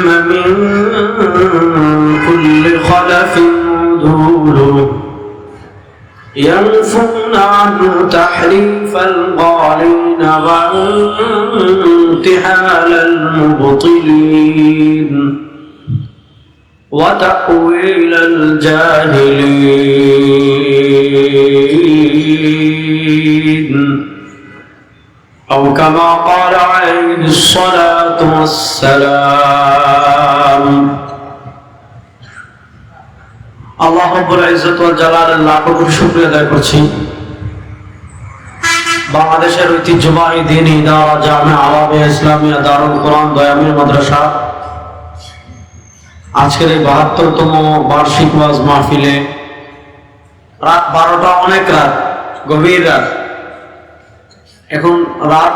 من كل خلف عدول ينفون عنه تحريف القالين وانتحال المبطلين وتأويل الجاهلين أو كما قال عليه الصلاة والسلام আল্লাহ রাব্বুল ইজ্জত ওয়াল জালালের লাখ কোটি শুকরিয়া আদায় করছি। বাংলাদেশের ঐতিহ্যবাহী দ্বীনি ইদারা জামিয়া আরবিয়া ইসলামিয়া দারুল কোরআন দয়ামির মাদ্রাসা আজকের এই ৭২তম বার্ষিক ওয়াজ মাহফিলে রাত ১২টা, অনেক রাত, গভীর রাত। এখন রাত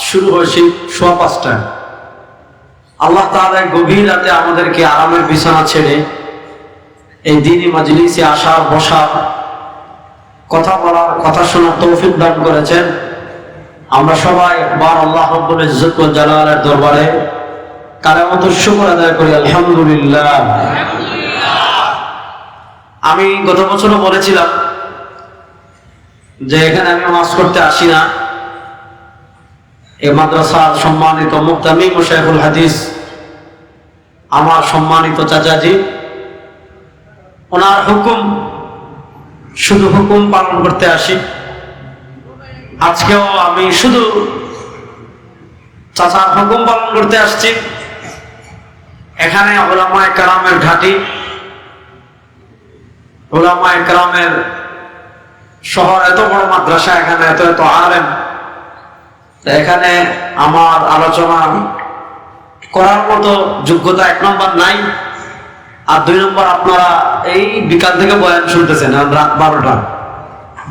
শুরু হয়েছে ৫:১০। আল্লাহ তাআলা গভীর রাতে আমাদেরকে আরামের বিছানা ছেড়ে এই দ্বীনি মাজলিসে আসার, বসার, কথা বলার, কথা শোনার তৌফিক দান করেছেন। আমরা সবাই একবার আল্লাহ রাব্বুল ইজ্জত ওয়াল জালালের দরবারে কালেমাত শুকর আদায় করি, আলহামদুলিল্লাহ। আমি গত বছরও বলেছিলাম যে এখানে আমি ওয়াজ করতে আসি না। এই মাদ্রাসার সম্মানিত মুক্তামিম ও শাইখুল হাদিস আমার সম্মানিত চাচাজি, ওনার হুকুম, শুধু হুকুম পালন করতে আসি। আজকেও আমি শুধু চাচার হুকুম পালন করতে আসছি। এখানে উলামায়ে কেরামের ঘাঁটি, উলামায়ে কেরামের শহর, এত বড় মাদ্রাসা, এখানে এত এত আলেম। এখানে আমার আলোচনা করার মতো যোগ্যতা ১ নম্বর নাই, আর ২ নম্বর আপনারা এই বিকাল থেকে বয়ান শুনতেছেন, রাত ১২টা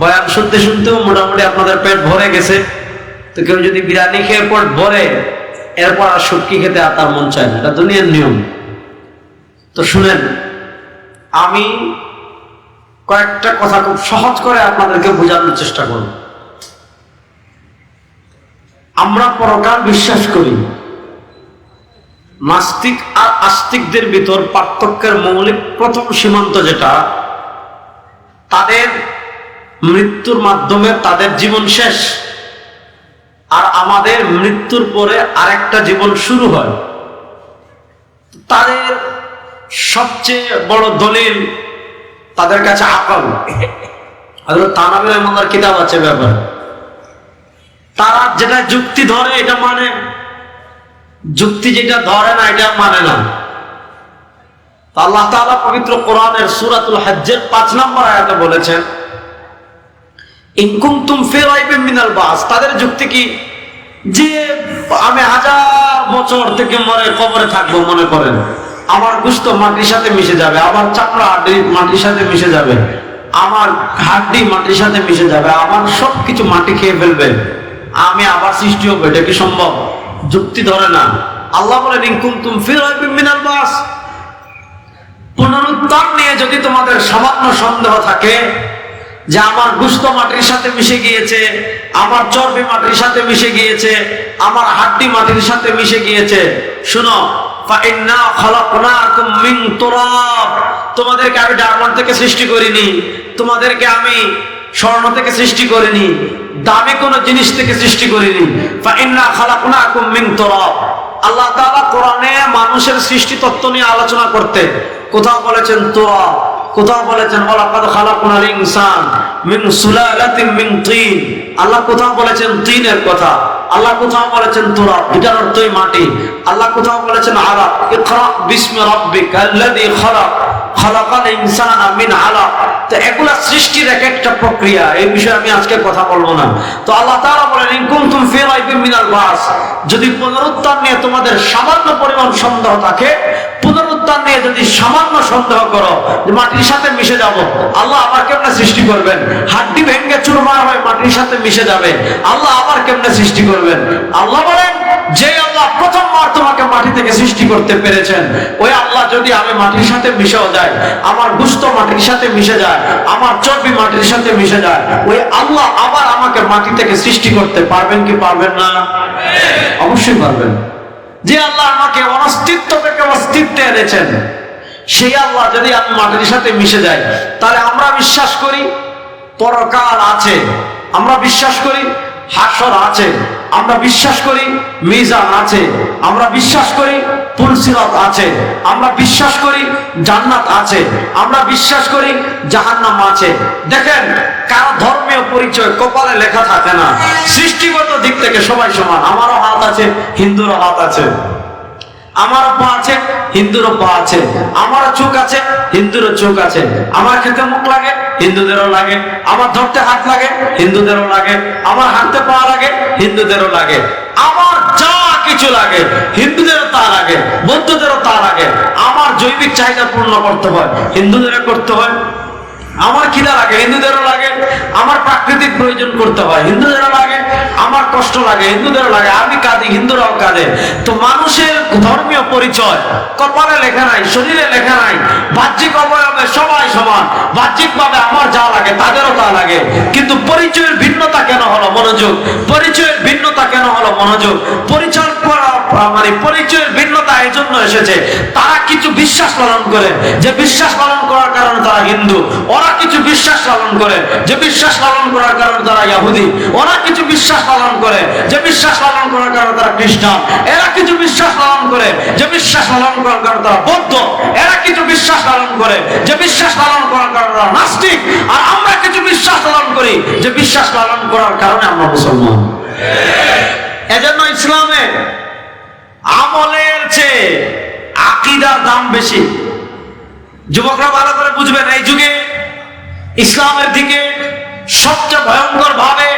বয়ান শুনতে শুনতেও মোটামুটি আপনাদের পেট ভরে গেছে। তো কেউ যদি বিরিয়ানি খেয়ে পেট ভরে, এরপর আর শুটকি খেতে আর তার মন চায় না, এটা দুনিয়ার নিয়ম। তো শুনেন, আমি কয়েকটা কথা খুব সহজ করে আপনাদেরকে বোঝানোর চেষ্টা করব। আমরা পরকাল বিশ্বাস করি। নাস্তিক আর আস্তিকদের ভিতর পার্থক্যের মৌলিক প্রথম সীমান্ত যেটা, তাদের মৃত্যুর মাধ্যমে তাদের জীবন শেষ, আর আমাদের মৃত্যুর পরে আরেকটা জীবন শুরু হয়। তাদের সবচেয়ে বড় দলিল তাদের কাছে আকল। তানাবির রহমানের কিতাব আছে ব্যাপার। তারা যেটা যুক্তি ধরে এটা মানে, যুক্তি যেটা ধরে না এটা মানে না। আল্লাহ তাআলা পবিত্র কোরআনের সূরাতুল হজ্জের ৫ নম্বর আয়াতে বলেছেন, ইন কুনতুম ফি রাইবিন মিনাল বাস। তাদের যুক্তি কি যে আমি ১০০০ বছর থেকে মরে কবরে থাকবো, মনে করেন আমার গোশত মাটির সাথে মিশে যাবে, আমার চামড়া মাটির সাথে মিশে যাবে, আমার হাড্ডি মাটির সাথে মিশে যাবে, আমার সবকিছু মাটি খেয়ে ফেলবে, আমি আবার সৃষ্টি হবো। এটা কি সম্ভব? যুক্তি ধরে না। আল্লাহ বলেন, ইন কুনতুম ফি রাইবিন মিনাল বাস। পুনরুত্থান নিয়ে যদি তোমাদের সামান্য সন্দেহ থাকে যে আমার গোশত মাটির সাথে মিশে গিয়েছে, আমার চর্বি মাটির সাথে মিশে গিয়েছে, আমার হাড্ডি মাটির সাথে মিশে গিয়েছে, শুনো, ফাইন্না খালাকনাকুম মিন তুরাব। তোমাদেরকে আমি ডায়মন্ড থেকে সৃষ্টি করিনি, তোমাদেরকে আমি স্বর্ণ থেকে সৃষ্টি করিনি, দামি কোন জিনিস থেকে সৃষ্টি করিনি। ফাইন্না খালাকনাকুম মিন তুরাব। আল্লাহ তাআলা কোরআনে মানুষের সৃষ্টি তত্ত্ব নিয়ে আলোচনা করতে কোথাও বলেছেন তুরাব, কোথাও বলেছেন ওয়ালাকাদ খালাকনাল ইনসান মিন সুলালাতিন মিন তিন। আল্লাহ কোথাও বলেছেন তিনের কথা, আল্লাহ কোথাও বলেছেন তুরাব, এটার অর্থই মাটি। আল্লাহ কোথাও বলেছেন আলাক, ইকরা বিসমি রাব্বিকাল্লাযী খালাক, খালাকাল ইনসানা মিন আলাক। তো এগুলা সৃষ্টির এক একটা প্রক্রিয়া, এই বিষয়ে আমি আজকে কথা বলবো না। তো আল্লাহ তাআলা বলেন, ইন কুনতুম ফি রাইবিন মিনাল বাস। যদি পুনরুত্থান নিয়ে তোমাদের সামান্য পরিমাণ সন্দেহ থাকে, পুনরুত্থান নিয়ে যদি সামান্য সন্দেহ করো যে মাটির সাথে মিশে যাব, আল্লাহ আবার কেমনে সৃষ্টি করবেন? হাড্ডি ভেঙে চুরমার হয়ে মাটির সাথে মিশে যাবে, আল্লাহ আবার কেমনে সৃষ্টি করবেন? আল্লাহ বলেন, যে আল্লাহ প্রথমবার তোমাকে মাটি থেকে সৃষ্টি করতে পেরেছেন, ওই আল্লাহ যদি আমি মাটির সাথে মিশেও যায়, আমার গোশত মাটির সাথে মিশে যায়, আমার চর্বি মাটির সাথে মিশে যায়, ওই আল্লাহ আবার আমাকে মাটি থেকে সৃষ্টি করতে পারবেন কি পারবেন না? অবশ্যই পারবেন। যে আল্লাহ আমাকে অনস্তিত্ব থেকে অস্তিত্বে এনেছেন, সেই আল্লাহ যদি আমি মাটির সাথে মিশে যাই, তাহলে আমরা বিশ্বাস করি পরকাল আছে, আমরা বিশ্বাস করি হাসর আছে, আমরা বিশ্বাস করি মিজান আছে, আমরা বিশ্বাস করি পুলসিরাত আছে, আমরা বিশ্বাস করি জান্নাত আছে, আমরা বিশ্বাস করি জাহান্নাম আছে। দেখেন, কারো ধর্মীয় পরিচয় কপালে লেখা থাকে না। সৃষ্টিগত দিক থেকে সবাই সমান। আমারও হাত আছে, হিন্দুরও হাত আছে। আমারও পা আছে, হিন্দুরও পা আছে। আমারও চোখ আছে, হিন্দুরও চোখ আছে। আমার খেতে মুখ লাগে, হিন্দুদেরও লাগে। আমার ধরতে হাত লাগে, হিন্দুদেরও লাগে। আমার হাঁটতে পা লাগে, হিন্দুদেরও লাগে। আমার যা কিছু লাগে হিন্দুদেরও তা লাগে, বৌদ্ধদেরও তা লাগে। আমার জৈবিক চাহিদা পূর্ণ করতে হয়, হিন্দুদেরও করতে হয়। আমার খিদা লাগে, হিন্দুদেরও লাগে। আমার প্রাকৃতিক প্রয়োজন করতে হয়, হিন্দুদেরও লাগে। আমার কষ্ট লাগে, হিন্দুদেরও লাগে। আমি কাঁদি, হিন্দুরাও কাঁদে। তো মানুষের ধর্মীয় পরিচয় কপালে লেখা নাই, শরীরে লেখা নাই। বাহ্যিক অবয়বে সবাই সমান, বাহ্যিকভাবে আমার যা লাগে তাদেরও তা লাগে। কিন্তু পরিচয়ের ভিন্নতা কেন হলো? মনোযোগ। পরিচয়ের ভিন্নতা কেন হলো? মনোযোগ। পরিচয়ের ভিন্নতা এই জন্য এসেছে, তারা কিছু বিশ্বাস পালন করে, যে বিশ্বাস পালন করার কারণে তারা হিন্দু। ওরা কিছু বিশ্বাস পালন করে, যে বিশ্বাস পালন করার কারণে তারা ইহুদি। ওরা কিছু বিশ্বাস পালন করে, যে বিশ্বাস পালন করার কারণে তারা খ্রিস্টান। এরা কিছু বিশ্বাস পালন করে, যে বিশ্বাস পালন করার কারণে তারা বৌদ্ধ। এরা কিছু বিশ্বাস পালন করে, যে বিশ্বাস পালন করার কারণে তারা নাস্তিক। আর আমরা কিছু বিশ্বাস পালন করি, যে বিশ্বাস পালন করার কারণে আমরা মুসলমান। এজন্য ইসলামে আমলের চেয়ে আকীদার দাম বেশি। যুবকরা ভালো করে বুঝবেন, এই যুগে ইসলামের দিকে সবচেয়ে ভয়ঙ্কর ভাবে,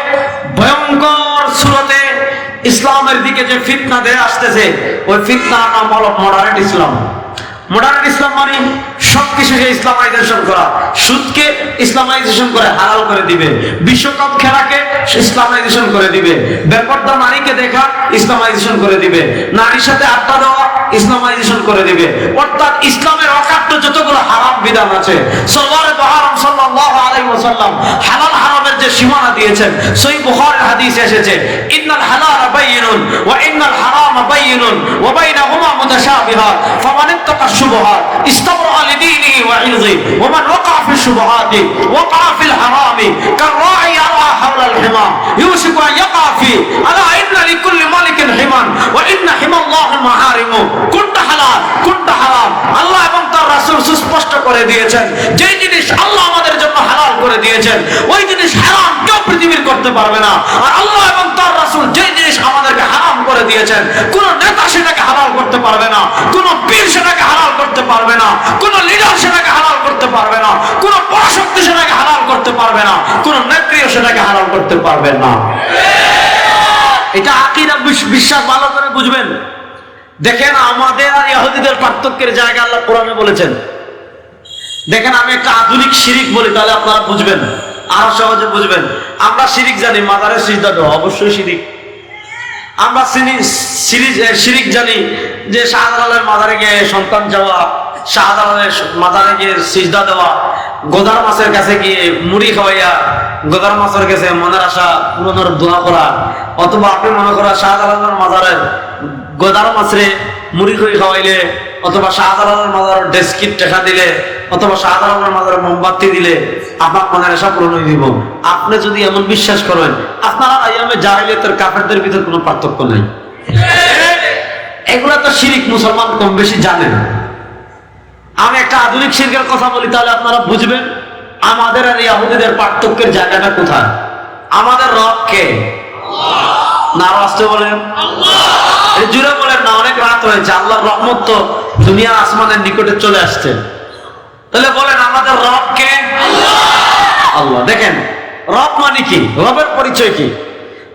ভয়ঙ্কর সুরতে ইসলামের দিকে যে ফিতনা দিয়ে আসতেছে, ওই ফিতনার নাম হলো মডারেট ইসলাম। মডারেট ইসলাম মানে সবকিছুকে ইসলামাইজেশন করা। সুদকে ইসলামাইজেশন করে হালাল করে দিবে, বিশ্বকাপ খেলাকে ইসলামাইজেশন করে দিবে, বেপরদা নারীকে দেখা ইসলামাইজেশন করে দিবে, নারীর সাথে আড্ডা দেওয়া ইসলামাইজেশন করে দিবে। অর্থাৎ ইসলামের অকাট্য যতগুলো হারাম বিধান আছে, সরওয়ারে দো আলম সাল্লাল্লাহু আলাইহি ওয়াসাল্লাম হালাল হারামের যে সীমানা দিয়েছেন, সহিহ বুখারীর হাদিসে এসেছে, ইন্নাল হালালা বাইয়িনুন ওয়া ইন্নাল হারামা বাইয়িনুন ওয়া বাইনাহুমা মুতাশাবিহাত ফামান ইত্তাকা শুবহাত ইস্তাবরা লিদীনিহি ওয়া ইরযি ওয়া মান ওয়াকা ফি শুবহাতি ওয়াকা ফিল হারামি কাররাই ইয়ারা হাওলাল হিমা ইউশিকু আন ইয়াকা ফি আলা ইন্না লিকুল্লি মালিকিন হিমান ওয়া ইন্না হিমাল্লাহি মাহারিমু। কোনটা হালাল, কোনটা হারাম আল্লাহ এবং তার রাসূল সুস্পষ্ট করে দিয়েছেন। যেই জিনিস আল্লাহ আমাদের জন্য হালাল করে দিয়েছেন, ওই জিনিস হারাম কেউ পৃথিবীর করতে পারবে না। আর আল্লাহ এবং তার রাসূল যেই জিনিস আমাদেরকে হারাম করে দিয়েছেন, কোন নেতা সেটাকে হালাল করতে পারবে না, কোন পীর সেটাকে হালাল করতে পারবে না, কোন লিডার সেটাকে হালাল করতে পারবে না, কোন পরাশক্তি সেটাকে হালাল করতে পারবে না, কোন নেত্রীও সেটাকে হালাল করতে পারবে না। এটা আকীদা, বিশ্বাস ভালো করে বুঝবেন। দেখেন, আমাদের আর ইহুদিদের পার্থক্যের জায়গা আল্লাহ কোরআনে বলেছেন। দেখেন, আমি একটা আধুনিক শিরিক বলি, তাহলে আপনারা বুঝবেন, আরো সহজে বুঝবেন। আমরা শিরিক জানি মাজারে সিজদা দেওয়া, অবশ্যই শিরিক। আমরা শিরিক জানি যে শাহজালালের মাজারে গিয়ে সন্তান যাওয়া, শাহজালালের মাজারে গিয়ে সিজদা দেওয়া, গোদার মাছের কাছে গিয়ে মুড়ি খাওয়াইয়া গোদার মাছের কাছে মনের আশা পূরণের দোয়া করা। অথবা আপনি মনে করা শাহজালালের মাজারের গোদার মাছরে মুড়ি খই খাওয়াইলে, অথবা শাহজালালের মাজারের ডেস্কিট টেকা দিলে, অথবা শাহজালালের মাজারের মোমবাতি দিলে আপনার মনের আশা পূরণ হয়ে দিব। আপনি যদি এমন বিশ্বাস করেন, আপনারা আইয়ামে জাহেলিয়াতের কাফেরদের ভিতর কোনো পার্থক্য নাই। এগুলা তো শিরিক, মুসলমান কম বেশি জানেন। আমি একটা আধুনিক শিরকের কথা বলি, তাহলে আপনারা বুঝবেন আমাদের আর ইহুদিদের পার্থক্যের জায়গাটা কোথায়। আমাদের রব কে? না আসতে বলেন জুড়ে বলেন না, অনেক রাত হয়েছে, আল্লাহর রহমত তো দুনিয়া আসমানের নিকটে চলে আসছে। তাহলে বলেন আমাদের রব কে? আল্লাহ। দেখেন, রব মানে কি, রবের পরিচয় কি?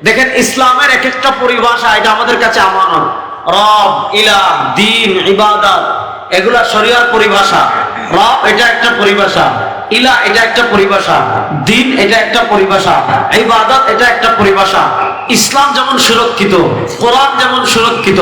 দেখেন, ইসলামের এক একটা পরিভাষা, এটা আমাদের কাছে আমানত। রব, ইলাহ, দ্বীন, ইবাদত, এগুলা শরিয়ার পরিভাষা। রব এটা একটা পরিভাষা, ইলাহ এটা একটা পরিভাষা, দ্বীন এটা একটা পরিভাষা, ইবাদত এটা একটা পরিভাষা। ইসলাম যেমন সুরক্ষিত, কোরআন যেমন সুরক্ষিত,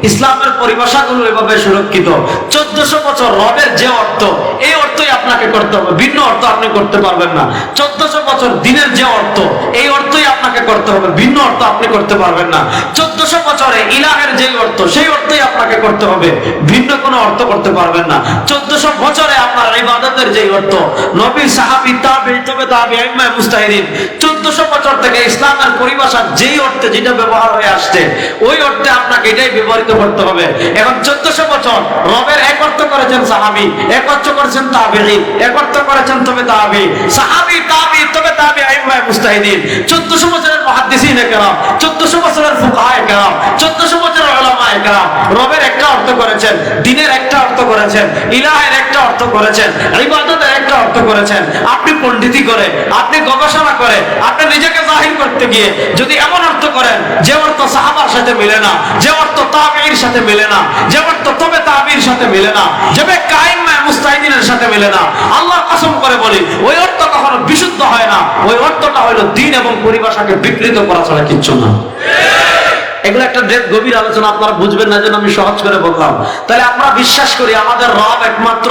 ইসলামের পরিভাষাগুলো এভাবে সুরক্ষিত। 1400 বছর রবের যে অর্থ, এই অর্থই আপনাকে করতে হবে, ভিন্ন অর্থ আপনি করতে পারবেন না। 1400 বছর দিনের যে অর্থ, এই অর্থই আপনাকে করতে হবে, ভিন্ন অর্থ আপনি করতে পারবেন না। 1400 বছরে ইলাহের যে অর্থ, সেই অর্থই আপনাকে করতে হবে, ভিন্ন কোনো অর্থ করতে পারবেন না। 1400 বছরে আপনার ইবাদতের যে অর্থ, নবী, সাহাবী, তাবেঈ, তবে তাবেঈ, আইম্মা, মুজতাহিদিন 1400 বছর থেকে ইসলামের পরিভাষার যেই অর্থে যেটা ব্যবহার হয়ে আসছে, ওই অর্থে আপনাকে এটাই ব্যবহৃত করতে হবে। এখন 1400 বছর রবের এক অর্থ করেছেন সাহাবী, এক অর্থ করেছেন তাবেঈ, এক অর্থ করেছেন তবে তাবেঈ, সাহাবী, তাবেঈ, তবে তাবেঈ, আইম্মা, মুজতাহিদিন, 1400 বছরের মুহাদ্দিসিনে কেরাম, 1400 বছরের ফুকাহায়ে কেরাম, 1400 বছরের উলামায়ে কেরাম রবের একটা অর্থ করেছেন, দ্বীনের একটা অর্থ করেছেন, ইলাহের একটা অর্থ করেছেন, ইবাদতের একটা অর্থ করেছেন। আপনি পণ্ডিতি করে, আপনি গবেষণা করে, আপনি নিজেকে জাহির করতে গিয়ে যদি এমন অর্থ করেন যে অর্থ সাহাবার সাথে মিলে না, যে অর্থ তাবেঈর সাথে মিলে না, যে অর্থ তবে তাবেঈর সাথে মিলে না, যে কায়েম মুস্তাহিদিনের সাথে মিলে না, আল্লাহর কসম করে বলি ওই অর্থ কখনো বিশুদ্ধ হয় না। ওই অর্থটা হলো দ্বীন এবং পরিভাষাকে বিকৃত করা ছাড়া কিচ্ছু না। এগুলো একটা গভীর আলোচনা, আপনারা বুঝবেন না, যেন আমি সহজ করে বললাম। তাহলে আমরা বিশ্বাস করি আমাদের রব একমাত্র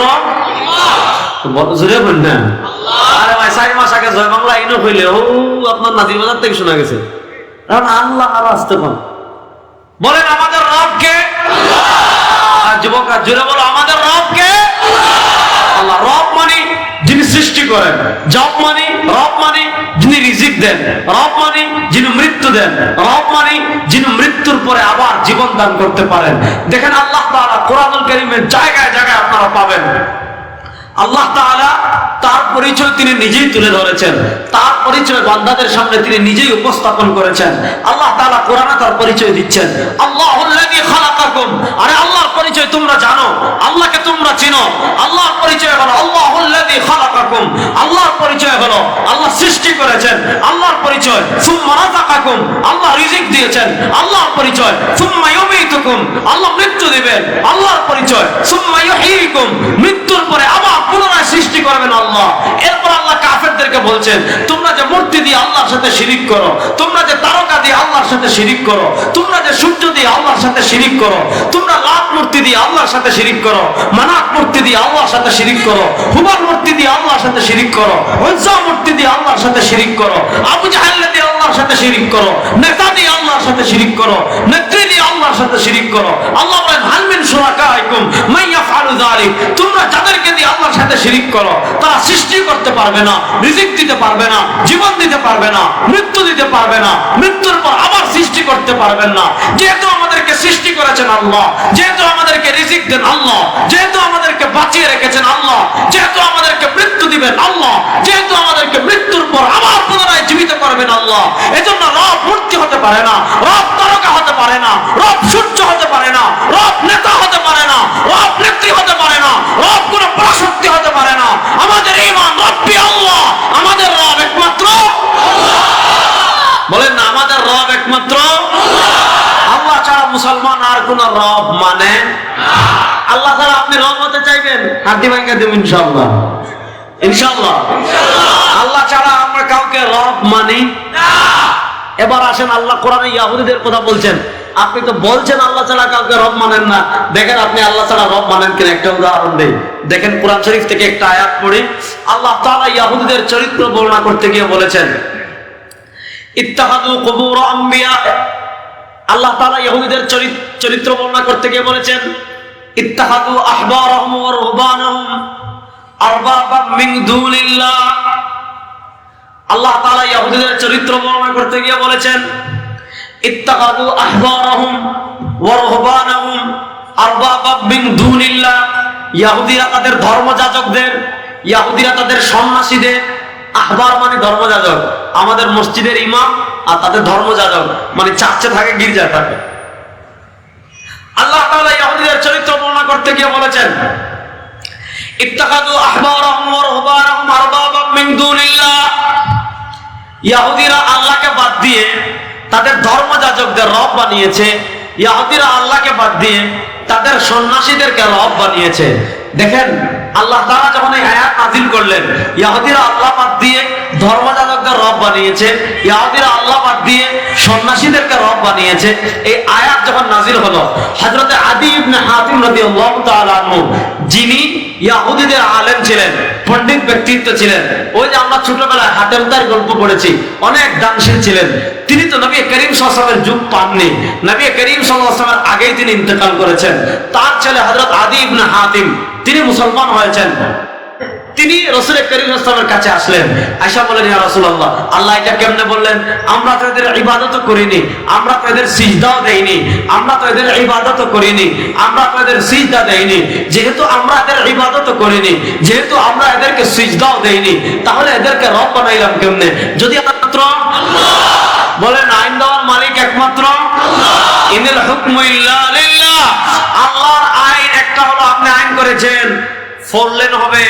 জোরে বললেন আল্লাহ। আরে ভাই 4 মাস আগে জয় বাংলা ইনো হইলে ও আপনার নাজির বাজার থেকে শোনা গেছে, কারণ আল্লাহ আর আসতে পান। বলেন আমাদের রব কে? আল্লাহ। আর যুবকরা জোরে বলো আমাদের রব কে? আল্লাহ। রব মানে যিনি সৃষ্টি করেন, জব মানে রব মানে যিনি রিজিক দেন, রব মানে যিনি মৃত্যু দেন, রব মানে যিনি মৃত্যুর পরে আবার জীবন দান করতে পারেন। দেখেন আল্লাহ তাআলা কোরআনুল কারীমের জায়গায় জায়গায় আপনারা পাবেন আল্লাহ তাআলা তার পরিচয় তিনি নিজেই তুলে ধরেছেন, তার পরিচয় বান্দাদের সামনে তিনি নিজেই উপস্থাপন করেছেন। আল্লাহ তাআলা কোরআনে তার পরিচয় দিচ্ছেন, আল্লাহুল্লাযী খালাকাকুম। আরে আল্লাহর পরিচয় তোমরা জানো, আল্লাহকে তোমরা চিনো। আল্লাহর পরিচয় হলো আল্লাহুল্লাযী খালাকাকুম। আল্লাহর পরিচয় হলো আল্লাহ সৃষ্টি করেছেন। আল্লাহর পরিচয় সুম্মা রাযাকাকুম, আল্লাহ রিজিক দিয়েছেন। আল্লাহর পরিচয় সুম্মা ইউমীতুকুম, আল্লাহ মৃত্যু দিবেন। আল্লাহর পরিচয় সুম্মা ইউহয়িকুম, মৃত্যুর পরে আবার পুনরায় সৃষ্টি করবেন আল্লাহ। এরপর আল্লাহ কাফেরদেরকে বলছেন তোমরা যে মূর্তি দিয়ে আল্লাহর সাথে শিরিক করো, তোমরা যে তারকা দিয়ে আল্লাহর সাথে শিরিক করো, তোমরা যে সূর্য দিয়ে আল্লাহর সাথে শিরিক করো, তোমরা লাত মূর্তি দিয়ে আল্লাহর সাথে শিরিক করো, মানাত মূর্তি দিয়ে আল্লাহর সাথে শিরিক করো, হুবল মূর্তি দিয়ে আল্লাহর সাথে শিরিক করো, উজ্জা মূর্তি দিয়ে আল্লাহর সাথে শিরিক করো, আবু জাহেল দিয়ে আল্লাহর সাথে শিরিক করো, নেতা দিয়ে আল্লাহর সাথে শিরিক করো, নেত্রী দিয়ে আল্লাহর সাথে শিরিক করো। আল্লাহ বলেন হাল মিন শুরাকাইকুম মান ইয়াফআলু যালিক, তোমরা যাদেরকে দিয়ে আল্লাহর সাথে শিরিক করো তারা সৃষ্টি করতে পারবে না, রিজিক দিতে পারবে না, জীবন দিতে পারবে না, মৃত্যু দিতে পারবে না, মৃত্যুর পর আবার সৃষ্টি করতে পারবেন না। যেহেতু আমাদেরকে সৃষ্টি করেছেন আল্লাহ, যেহেতু আমাদেরকে রিজিক দেন আল্লাহ, যেহেতু আমাদেরকে বাঁচিয়ে রেখেছেন আল্লাহ, যেহেতু আমাদেরকে মৃত্যু দিবেন আল্লাহ, যেহেতু আমাদেরকে মৃত্যুর পর আবার পুনরায় জীবিত করবেন আল্লাহ, এজন্য রব মূর্তি হতে পারে না, রব তারকা হতে পারে না, রব সূর্য হতে পারে না, রব নেতা হতে পারে না, রব নেত্রী হতে পারে না, রব কোনো পরাশক্তি হতে পারে না। আমাদের ঈমান রব্বি আল্লাহ, আমাদের রব একমাত্র আল্লাহ। বলেন না আমাদের রব একমাত্র আল্লাহ। আল্লাহ ছাড়া মুসলমান আর কোন রব মানে না। আল্লাহ ছাড়া আপনি রব হতে চাইবেন, হাতি ভাঙা দেব ইনশাআল্লাহ, ইনশাআল্লাহ, ইনশাআল্লাহ। আল্লাহ ছাড়া আমরা কাউকে রব মানি না। এবার আসেন আল্লাহ কোরআনে ইহুদিদের কথা বলছেন, আপনি তো বলছেন আল্লাহ ছাড়া কাউকে রব মানেন না, দেখেন আপনি আল্লাহ ছাড়া রব মানেন কিনা একটা উদাহরণ দেই। দেখেন কোরআন শরীফ থেকে একটা আয়াত পড়ি। আল্লাহ তাআলা ইহুদিদের চরিত্র বর্ণনা করতে গিয়ে বলেছেন ইত্তাখাযু কুবুর আম্বিয়া। আল্লাহ তাআলা ইহুদিদের চরিত্র বর্ণনা করতে গিয়ে বলেছেন ইত্তাখাযু আহবারহুম ওয়া রুহবানাহুম আরবাবাম মিন দুনিল্লাহ। আল্লাহ তাআলা ইহুদিদের চরিত্র বর্ণনা করতে গিয়ে বলেছেন ইত্তাখাযু আহবারহুম ওয়া রুহবানাহুম আরবাবাম মিন দুনিল্লাহ। ইহুদিরা তাদের ধর্মযাজকদের, ইহুদিরা তাদের সন্ন্যাসীদের, আহবার মানে ধর্মযাজক, আমাদের মসজিদের ইমাম, আর তাদের ধর্মযাজক মানে চার্চে থাকে, গির্জায় থাকে। আল্লাহ তাআলা ইহুদিদের চরিত্র বর্ণনা করতে গিয়ে বলেছেন ইত্তাখাযু আহবারহুম ওয়া রুহবানাহুম আরবাবাম মিন দুনিল্লাহ। ইহুদিরা আল্লাহকে বাদ দিয়ে তাদের ধর্মযাজকদের রব বানিয়েছে, ইহুদিরা আল্লাহকে বাদ দিয়ে তাদের সন্ন্যাসীদেরকে রব বানিয়েছে। দেখেন আল্লাহ তাআলা যখন এই আয়াত নাযিল করলেন, ইহুদিরা আল্লাহ বাদ দিয়ে ধর্মযাজকদের রব বানিয়েছে, ইহুদিরা আল্লাহ বাদ দিয়ে সন্ন্যাসীদেরকে রব বানিয়েছে। এই আয়াত যখন নাজিল হলো, হযরত আদী ইবনে হাতিম রাদিয়াল্লাহু তাআলা আনহু, যিনি ইহুদিদের আলেম ছিলেন, পণ্ডিত ব্যক্তিত্ব ছিলেন, ওই যে আমরা ছোটবেলায় হাতের তার গল্প পড়েছি, অনেক দানশীল ছিলেন, তিনি তো নবী করিম সাল্লাল্লাহু আলাইহি ওয়াসাল্লামের যুগ পাননি। নবী করিম সাল্লাল্লাহু আলাইহি ওয়াসাল্লামের আগেই তিনি ইন্তেকাল করেছেন। তার ছেলে হযরত আদী ইবনে হাতিম, তিনি মুসলমান হয়েছেন। তিনি রাসূল করিম সাল্লাল্লাহু আলাইহি ওয়াসাল্লামের কাছে আসলেন, আয়েশা বলেন, ইয়া রাসূলুল্লাহ, আল্লাহ এটা কেমনে বললেন? আমরা তো এদের ইবাদত করিনি, আমরা তো এদের সিজদাও দেইনি, আমরা তো এদের ইবাদত করিনি, আমরা তো এদের সিজদা দেইনি। যেহেতু আমরা এদের ইবাদত করিনি, যেহেতু আমরা এদেরকে সিজদাও দেইনি, তাহলে এদেরকে রব বানাইলাম কেমনে? যদি একমাত্র আল্লাহ বলেন, আইন দেওয়ার মালিক একমাত্র আল্লাহ, ইনিল হুকমু ইল্লা লিল্লাহ। আল্লাহর আইন একটা হলো, আপনি আইন করেছেন 4 লেন হবে,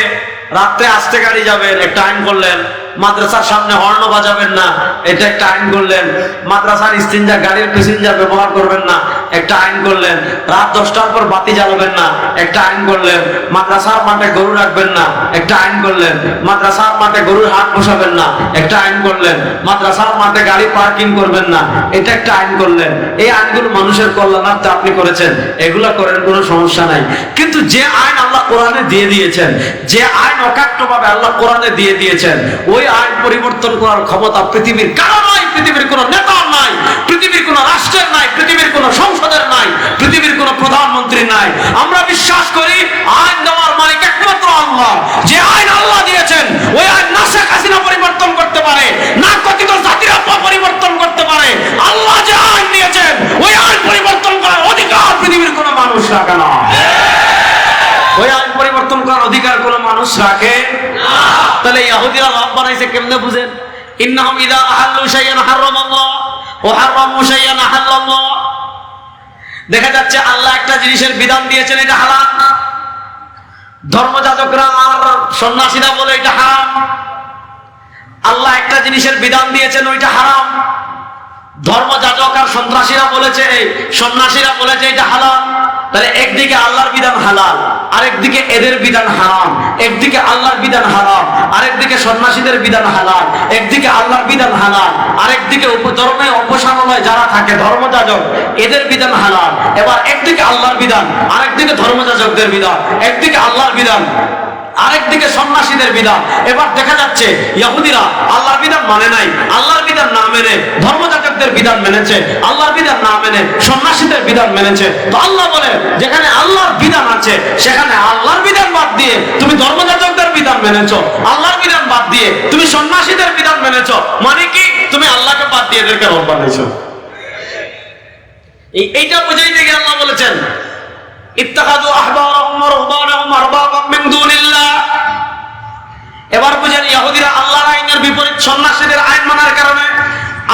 রাত্রে আস্তে গাড়ি যাবেন, একটা আইন করলেন। মাদ্রাসার সামনে হর্ন বাজাবেন না, এটা একটা আইন করলেন। মাদ্রাসার ইস্তিনজা গাড়ির প্যাসেঞ্জার ব্যবহার করবেন না, একটা আইন করলেন। রাত 10টার পর বাতি জ্বালাবেন না, একটা আইন করলেন। মাদ্রাসার মাঠে গরু রাখবেন না, একটা আইন করলেন। মাদ্রাসার মাঠে গরুর হাট বসাবেন না, একটা আইন করলেন। মাদ্রাসার মাঠে গাড়ি পার্কিং করবেন না, এটা একটা আইন করলেন। এই আইনগুলো মানুষের কল্যাণার্থে আপনি করেছেন, এগুলা করেন, কোনো সমস্যা নাই। কিন্তু যে আইন আল্লাহ কোরআনে দিয়ে দিয়েছেন, যে আইন অকাট্যভাবে আল্লাহ কোরআনে দিয়ে দিয়েছেন, ওই আইন পরিবর্তন করার ক্ষমতা পৃথিবীর কারো নাই, পৃথিবীর কোন নেতার নাই, পৃথিবীর কোন রাষ্ট্রের নাই, পৃথিবীর কোন সংসদের নাই, পৃথিবীর কোন প্রধানমন্ত্রীর নাই। আমরা বিশ্বাস করি আইন দেওয়ার মালিক একমাত্র আল্লাহ। যে আইন আল্লাহ দিয়েছেন, ওই আইন না শেখ হাসিনা পরিবর্তন করতে পারে, না কথিত জাতিরা পরিবর্তন করতে পারে। আল্লাহ যে আইন দিয়েছেন, ওই আইন পরিবর্তন করার অধিকার পৃথিবীর কোন মানুষ রাখে না। ওই আইন পরিবর্তন করার অধিকার কোন মানুষ রাখে না। তাহলে ইহুদিরা রব বানাইছে কেমনে বুঝেন? ইন্নাহুম ইযা আহাল্লু শাইআন হারামাল্লাহ ওয়া হারামু শাইআন আহাল্লাল্লাহ। দেখা যাচ্ছে আল্লাহ একটা জিনিসের বিধান দিয়েছেন, এটা হালাল, ধর্মযাজকরা আর সন্ন্যাসীরা বলে এটা হারাম। আল্লাহ একটা জিনিসের বিধান দিয়েছেন, ওইটা হারাম, ধর্মযাজক আর সন্ত্রাসীরা বলেছে, এই সন্ন্যাসীরা বলেছে এটা হালাল। তাহলে একদিকে আল্লাহর বিধান হালাল, আরেকদিকে এদের বিধান হারাম। একদিকে আল্লাহর বিধান হারাম, আরেকদিকে সন্ন্যাসীদের বিধান হালাল। একদিকে আল্লাহর বিধান হালাল, আরেকদিকে ধর্মে উপাসনালয় যারা থাকে ধর্মযাজক, এদের বিধান হালাল। এবার একদিকে আল্লাহর বিধান, আরেকদিকে ধর্মযাজকদের বিধান। একদিকে আল্লাহর বিধান, আরেকদিকে সন্ন্যাসীদের বিধান। এবার দেখা যাচ্ছে ইহুদিরা আল্লাহর বিধান মানে নাই, আল্লাহর বিধান না মেনে ধর্মযাজকদের বিধান মেনেছে, আল্লাহর বিধান না মেনে সন্ন্যাসীদের বিধান মেনেছে। তো আল্লাহ বলে, যেখানে আল্লাহর বিধান আছে সেখানে আল্লাহর বিধান বাদ দিয়ে তুমি ধর্মযাজকদের বিধান মেনেছো, আল্লাহর বিধান বাদ দিয়ে তুমি সন্ন্যাসীদের বিধান মেনেছো। মানে কি? তুমি আল্লাহকে বাদ দিয়ে এদেরকে রব বানাইছো। এইটা বুঝাইতে গিয়ে আল্লাহ বলেছেন, ইত্তাখাযু আহবারাহুম ওয়া রুহবানাহুম আরবাবাম মিন দুনিল্লাহ। এবার বুঝেন, ইহুদিরা আল্লাহর আইনের বিপরীত সন্ন্যাসীদের আইন মানার কারণে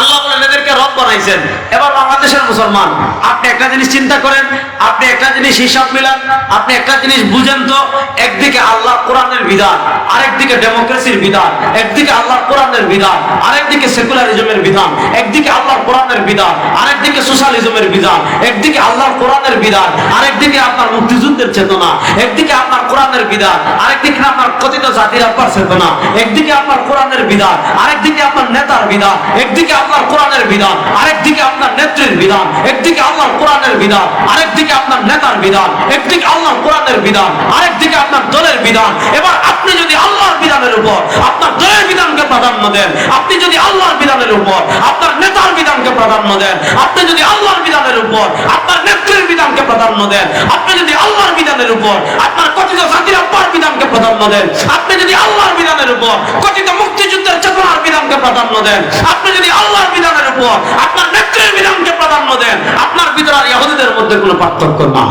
আল্লাহ বলেন এদেরকে রব বানাইছেন। এবার বাংলাদেশের মুসলমান, আপনি একটা জিনিস চিন্তা করেন, আপনি একটা জিনিস হিসাব মিলান, আপনি একটা জিনিস বুঝেন তো, একদিকে আল্লাহ কোরআনের বিধান, আরেকদিকে ডেমোক্রেসির বিধান, একদিকে আল্লাহর কোরআনের বিধান, আরেকদিকে সেকুলারিজমের বিধান, একদিকে আল্লাহর কোরআনের বিধান, আরেকদিকে সোশ্যালিজমের বিধান, একদিকে আল্লাহর কোরআনের বিধান, আরেকদিকে আপনার মুক্তিযুদ্ধের চেতনা, একদিকে আপনার কোরআনের বিধান, আরেকদিকে আপনার কথিত জাতির আব্বার চেতনা, একদিকে আপনার কোরআনের বিধান, আরেকদিকে আপনার নেতার বিধান, একদিকে আপনার কোরআনের বিধান, আরেকদিকে আপনার নেত্রীর বিধান, একদিকে আল্লাহর কোরআনের বিধান, আরেকদিকে আপনার নেতার বিধান, একদিকে আল্লাহর কোরআনের বিধান, আরেকদিকে আপনার দলের বিধান। এবার আপনি যদি আল্লাহর বিধানের উপর আপনার দলের বিধানকে প্রাধান্য দেন, আপনি যদি আল্লাহর বিধানের উপর আপনার নেতার বিধানকে প্রাধান্য দেন, আপনি যদি আল্লাহর বিধানের উপর আপনার নেত্রীর বিধানকে প্রাধান্য দেন, আপনি যদি আল্লাহর বিধানের উপর আপনার কথিত জাতির আব্বার বিধানকে প্রাধান্য দেন, আপনি যদি আল্লাহর বিধানের উপর কথিত মুক্তিযুদ্ধের চেতনার বিধানকে প্রাধান্য দেন, আপনি যদি আল্লাহর বিধানের উপর আপনার নেত্রীর বিধানকে প্রাধান্য দেন, আপনার ভিতরে আর ইহুদিদের মধ্যে কোনো পার্থক্য না।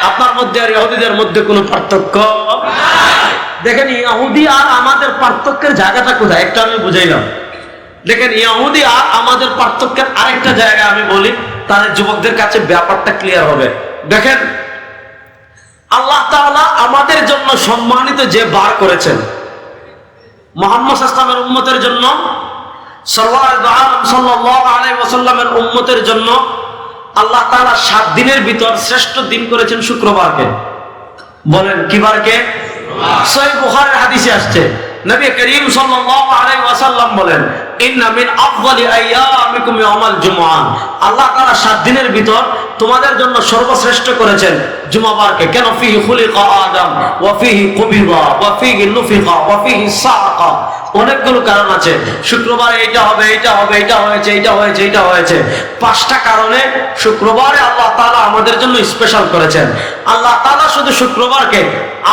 আপনার মধ্যে আর ইহুদিদের মধ্যে কোনো পার্থক্য নাই। দেখেন, ইহুদি আর আমাদের পার্থক্যের জায়গাটা কোথায় একটা আমি বুঝাইলাম। দেখেন, ইহুদি আর আমাদের পার্থক্যের আরেকটা জায়গা আমি বলি, তাহলে যুবকদের কাছে ব্যাপারটা ক্লিয়ার হবে। দেখেন, আল্লাহ তাআলা আমাদের জন্য সম্মানিত যে বার করেছেন, মুহাম্মদ সাল্লাল্লাহু আলাইহি উম্মতের জন্য, সাল্লাল্লাহু আলাইহি ওয়াসাল্লামের উম্মতের জন্য আল্লাহ তাআলা 7 দিনের ভিতর শ্রেষ্ঠ দিন করেছেন শুক্রবারকে। বলেন কি বারকে? সহিহ বুখারীর হাদিসে আসছে, নবী করিম সাল্লাল্লাহু আলাইহি ওয়াসাল্লাম বলেন, ইন্না মিন আফযালি আইয়ামিকুম ইয়াউমাল জুমআহ, আল্লাহ তাআলা 7 দিনের ভিতর তোমাদের জন্য সর্বশ্রেষ্ঠ করেছেন জুমাবারকে। কেন? ফিহি খুলিকা আদম ওয়া ফিহি কুবিদা ওয়া ফিহি নুফিকা ওয়া ফিহি সাআকা। অনেকগুলো কারণ আছে। শুক্রবারে এইটা হবে, এইটা হবে, এইটা হয়েছে, এইটা হয়েছে, এইটা হয়েছে। 5টা কারণে শুক্রবারে আল্লাহ তাআলা আমাদের জন্য স্পেশাল করেছেন। আল্লাহ তাআলা শুধু শুক্রবারকে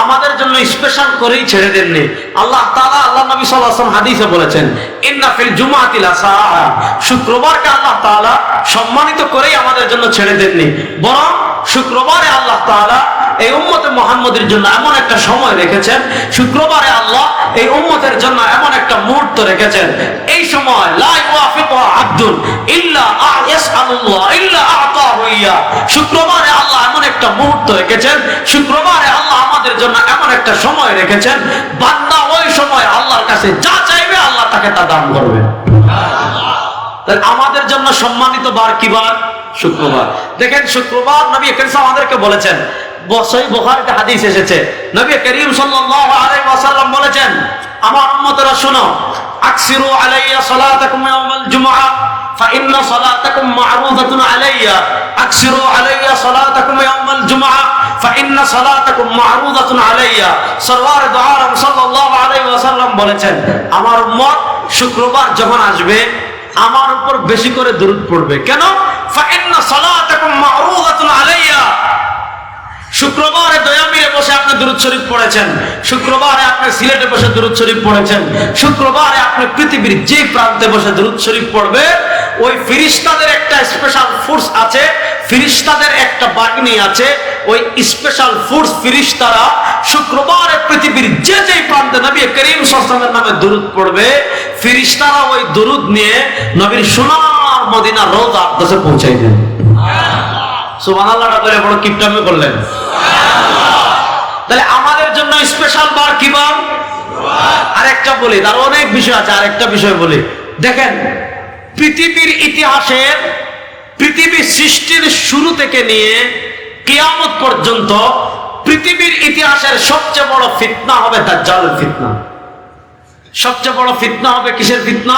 আমাদের জন্য স্পেশাল করেই ছেড়ে দেননি। আল্লাহ তাআলা, আল্লাহ নবী সাল্লাল্লাহু আলাইহি ওয়াসাল্লাম হাদিসে বলেছেন, ইন্না ফিল জুমআতি লাসাআ, শুক্রবারকে আল্লাহ তাআলা সম্মানিত করেই আমাদের জন্য ছেড়ে দেননি, বরং শুক্রবারে আল্লাহ তাআলা এই উম্মতে মুহাম্মদের জন্য এমন একটা সময় রেখেছেন, শুক্রবারে আল্লাহ এই উম্মতের জন্য এমন একটা মুহূর্ত রেখেছেন, এই সময় লা ইউয়াফিকু আবদুন ইল্লা ইয়াসআলুল্লাহ ইল্লা আ'তাহু ইয়া। শুক্রবারে আল্লাহ এমন একটা মুহূর্ত রেখেছেন, শুক্রবারে আল্লাহ আমাদের জন্য এমন একটা সময় রেখেছেন, বান্দা ওই সময় আল্লাহর কাছে যা চাইবে আল্লাহ তাকে তা দান করবে। তাহলে আমাদের জন্য সম্মানিত বার কি বার? শুক্রবার। দেখেন, শুক্রবার নবী করিম আমাদেরকে বলেছেন, সহিহ বুখারীতে হাদিস এসেছে, নবী করিম সাল্লাল্লাহু আলাইহি ওয়াসাল্লাম বলেছেন, আমার উম্মতরা শোনো, আকসিরু আলাইয়া সালাতাকুম ইয়াউমাল জুমআহ ফাইন্না সালাতাকুম মা'রুদাতুন আলাইয়া, আকসিরু আলাইয়া সালাতাকুম ইয়াউমাল জুমআহ ফাইন্না সালাতাকুম মা'রুদাতুন আলাইয়া। সরওয়ার দু আলম সাল্লাল্লাহু আলাইহি ওয়াসাল্লাম বলেছেন, আমার উম্মত শুক্রবার যখন আসবে আমার উপর বেশি করে দরুদ পড়বে। কেন? ফাইন্না সালাতাকুম মা'রুদাতুন আলাইয়া। শুক্রবারে দয়ামিরে বসে আপনি দুরূদ শরীফ পড়েছেন, শুক্রবারে আপনি সিলেটে বসে দুরূদ শরীফ পড়েছেন, শুক্রবারে আপনি পৃথিবীর যে প্রান্তে বসে দুরূদ শরীফ পড়বে, ওই ফেরেশতাদের একটা স্পেশাল ফোর্স আছে, ফেরেশতাদের একটা বাহিনী আছে, ওই স্পেশাল ফোর্স ফেরেশতারা শুক্রবারে পৃথিবীর যে যে প্রান্তে নবী করিম সাল্লাল্লাহু আলাইহি ওয়াসাল্লামের নামে দুরূদ পড়বে, ফেরেশতারা ওই দুরূদ নিয়ে নবীর সোনার মদিনা রওজা আকদাসে পৌঁছায় দেন। সুবহানাল্লাহ বলে বড় কিপটামি করলেন। তাহলে আমাদের জন্য স্পেশাল বার কি বার? আরেকটা বলি, তার অনেক বিষয় আছে, আরেকটা বিষয় বলি। দেখেন, পৃথিবীর ইতিহাসের, পৃথিবীর সৃষ্টির শুরু থেকে নিয়ে কিয়ামত পর্যন্ত পৃথিবীর ইতিহাসের সবচেয়ে বড় ফিতনা হবে দাজ্জালের ফিতনা। সবচেয়ে বড় ফিতনা হবে কিসের ফিতনা?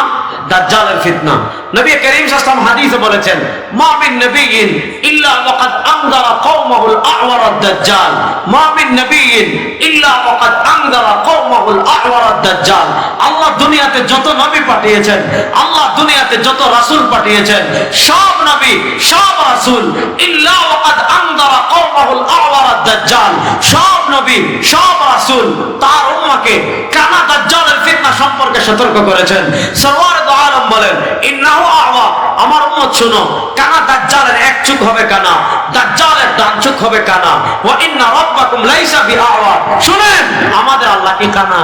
দাজ্জালের ফিতনা। নবী করিম সাল্লাল্লাহু আলাইহি ওয়াসাল্লাম হাদিসে বলেছেন, মা মিন নবিয়্যিন ইল্লা ওয়াকাদ আনযারা কওমাহুল আ'ওয়ারাদ দাজ্জাল, মা মিন নবিয়্যিন ইল্লা ওয়াকাদ আনযারা কওমাহুল আ'ওয়ারাদ দাজ্জাল। আল্লাহ দুনিয়াতে যত নবী পাঠিয়েছেন, আল্লাহ দুনিয়াতে যত রাসূল পাঠিয়েছেন, সব নবী, সব রাসূল ইল্লা ওয়াকাদ আনযারা কওমাহুল আ'ওয়ারাদ দাজ্জাল, সব নবী, সব রাসূল তার উম্মতকে কানা দাজ্জালের ফিতনা সম্পর্কে সতর্ক করেছেন। সরওয়ার দু আলম বলেন, ইন্নাহু আ'ওয়া, আমার উম্মত শুনো, কানা দাজ্জালের এক চোখ হবে কানা, দাজ্জালের ডান চোখ হবে কানা, ওয়া ইন্না রাব্বাকুম লাইসা বিআ'ওয়া। শুনেন, আমাদের আল্লাহ কি কানা?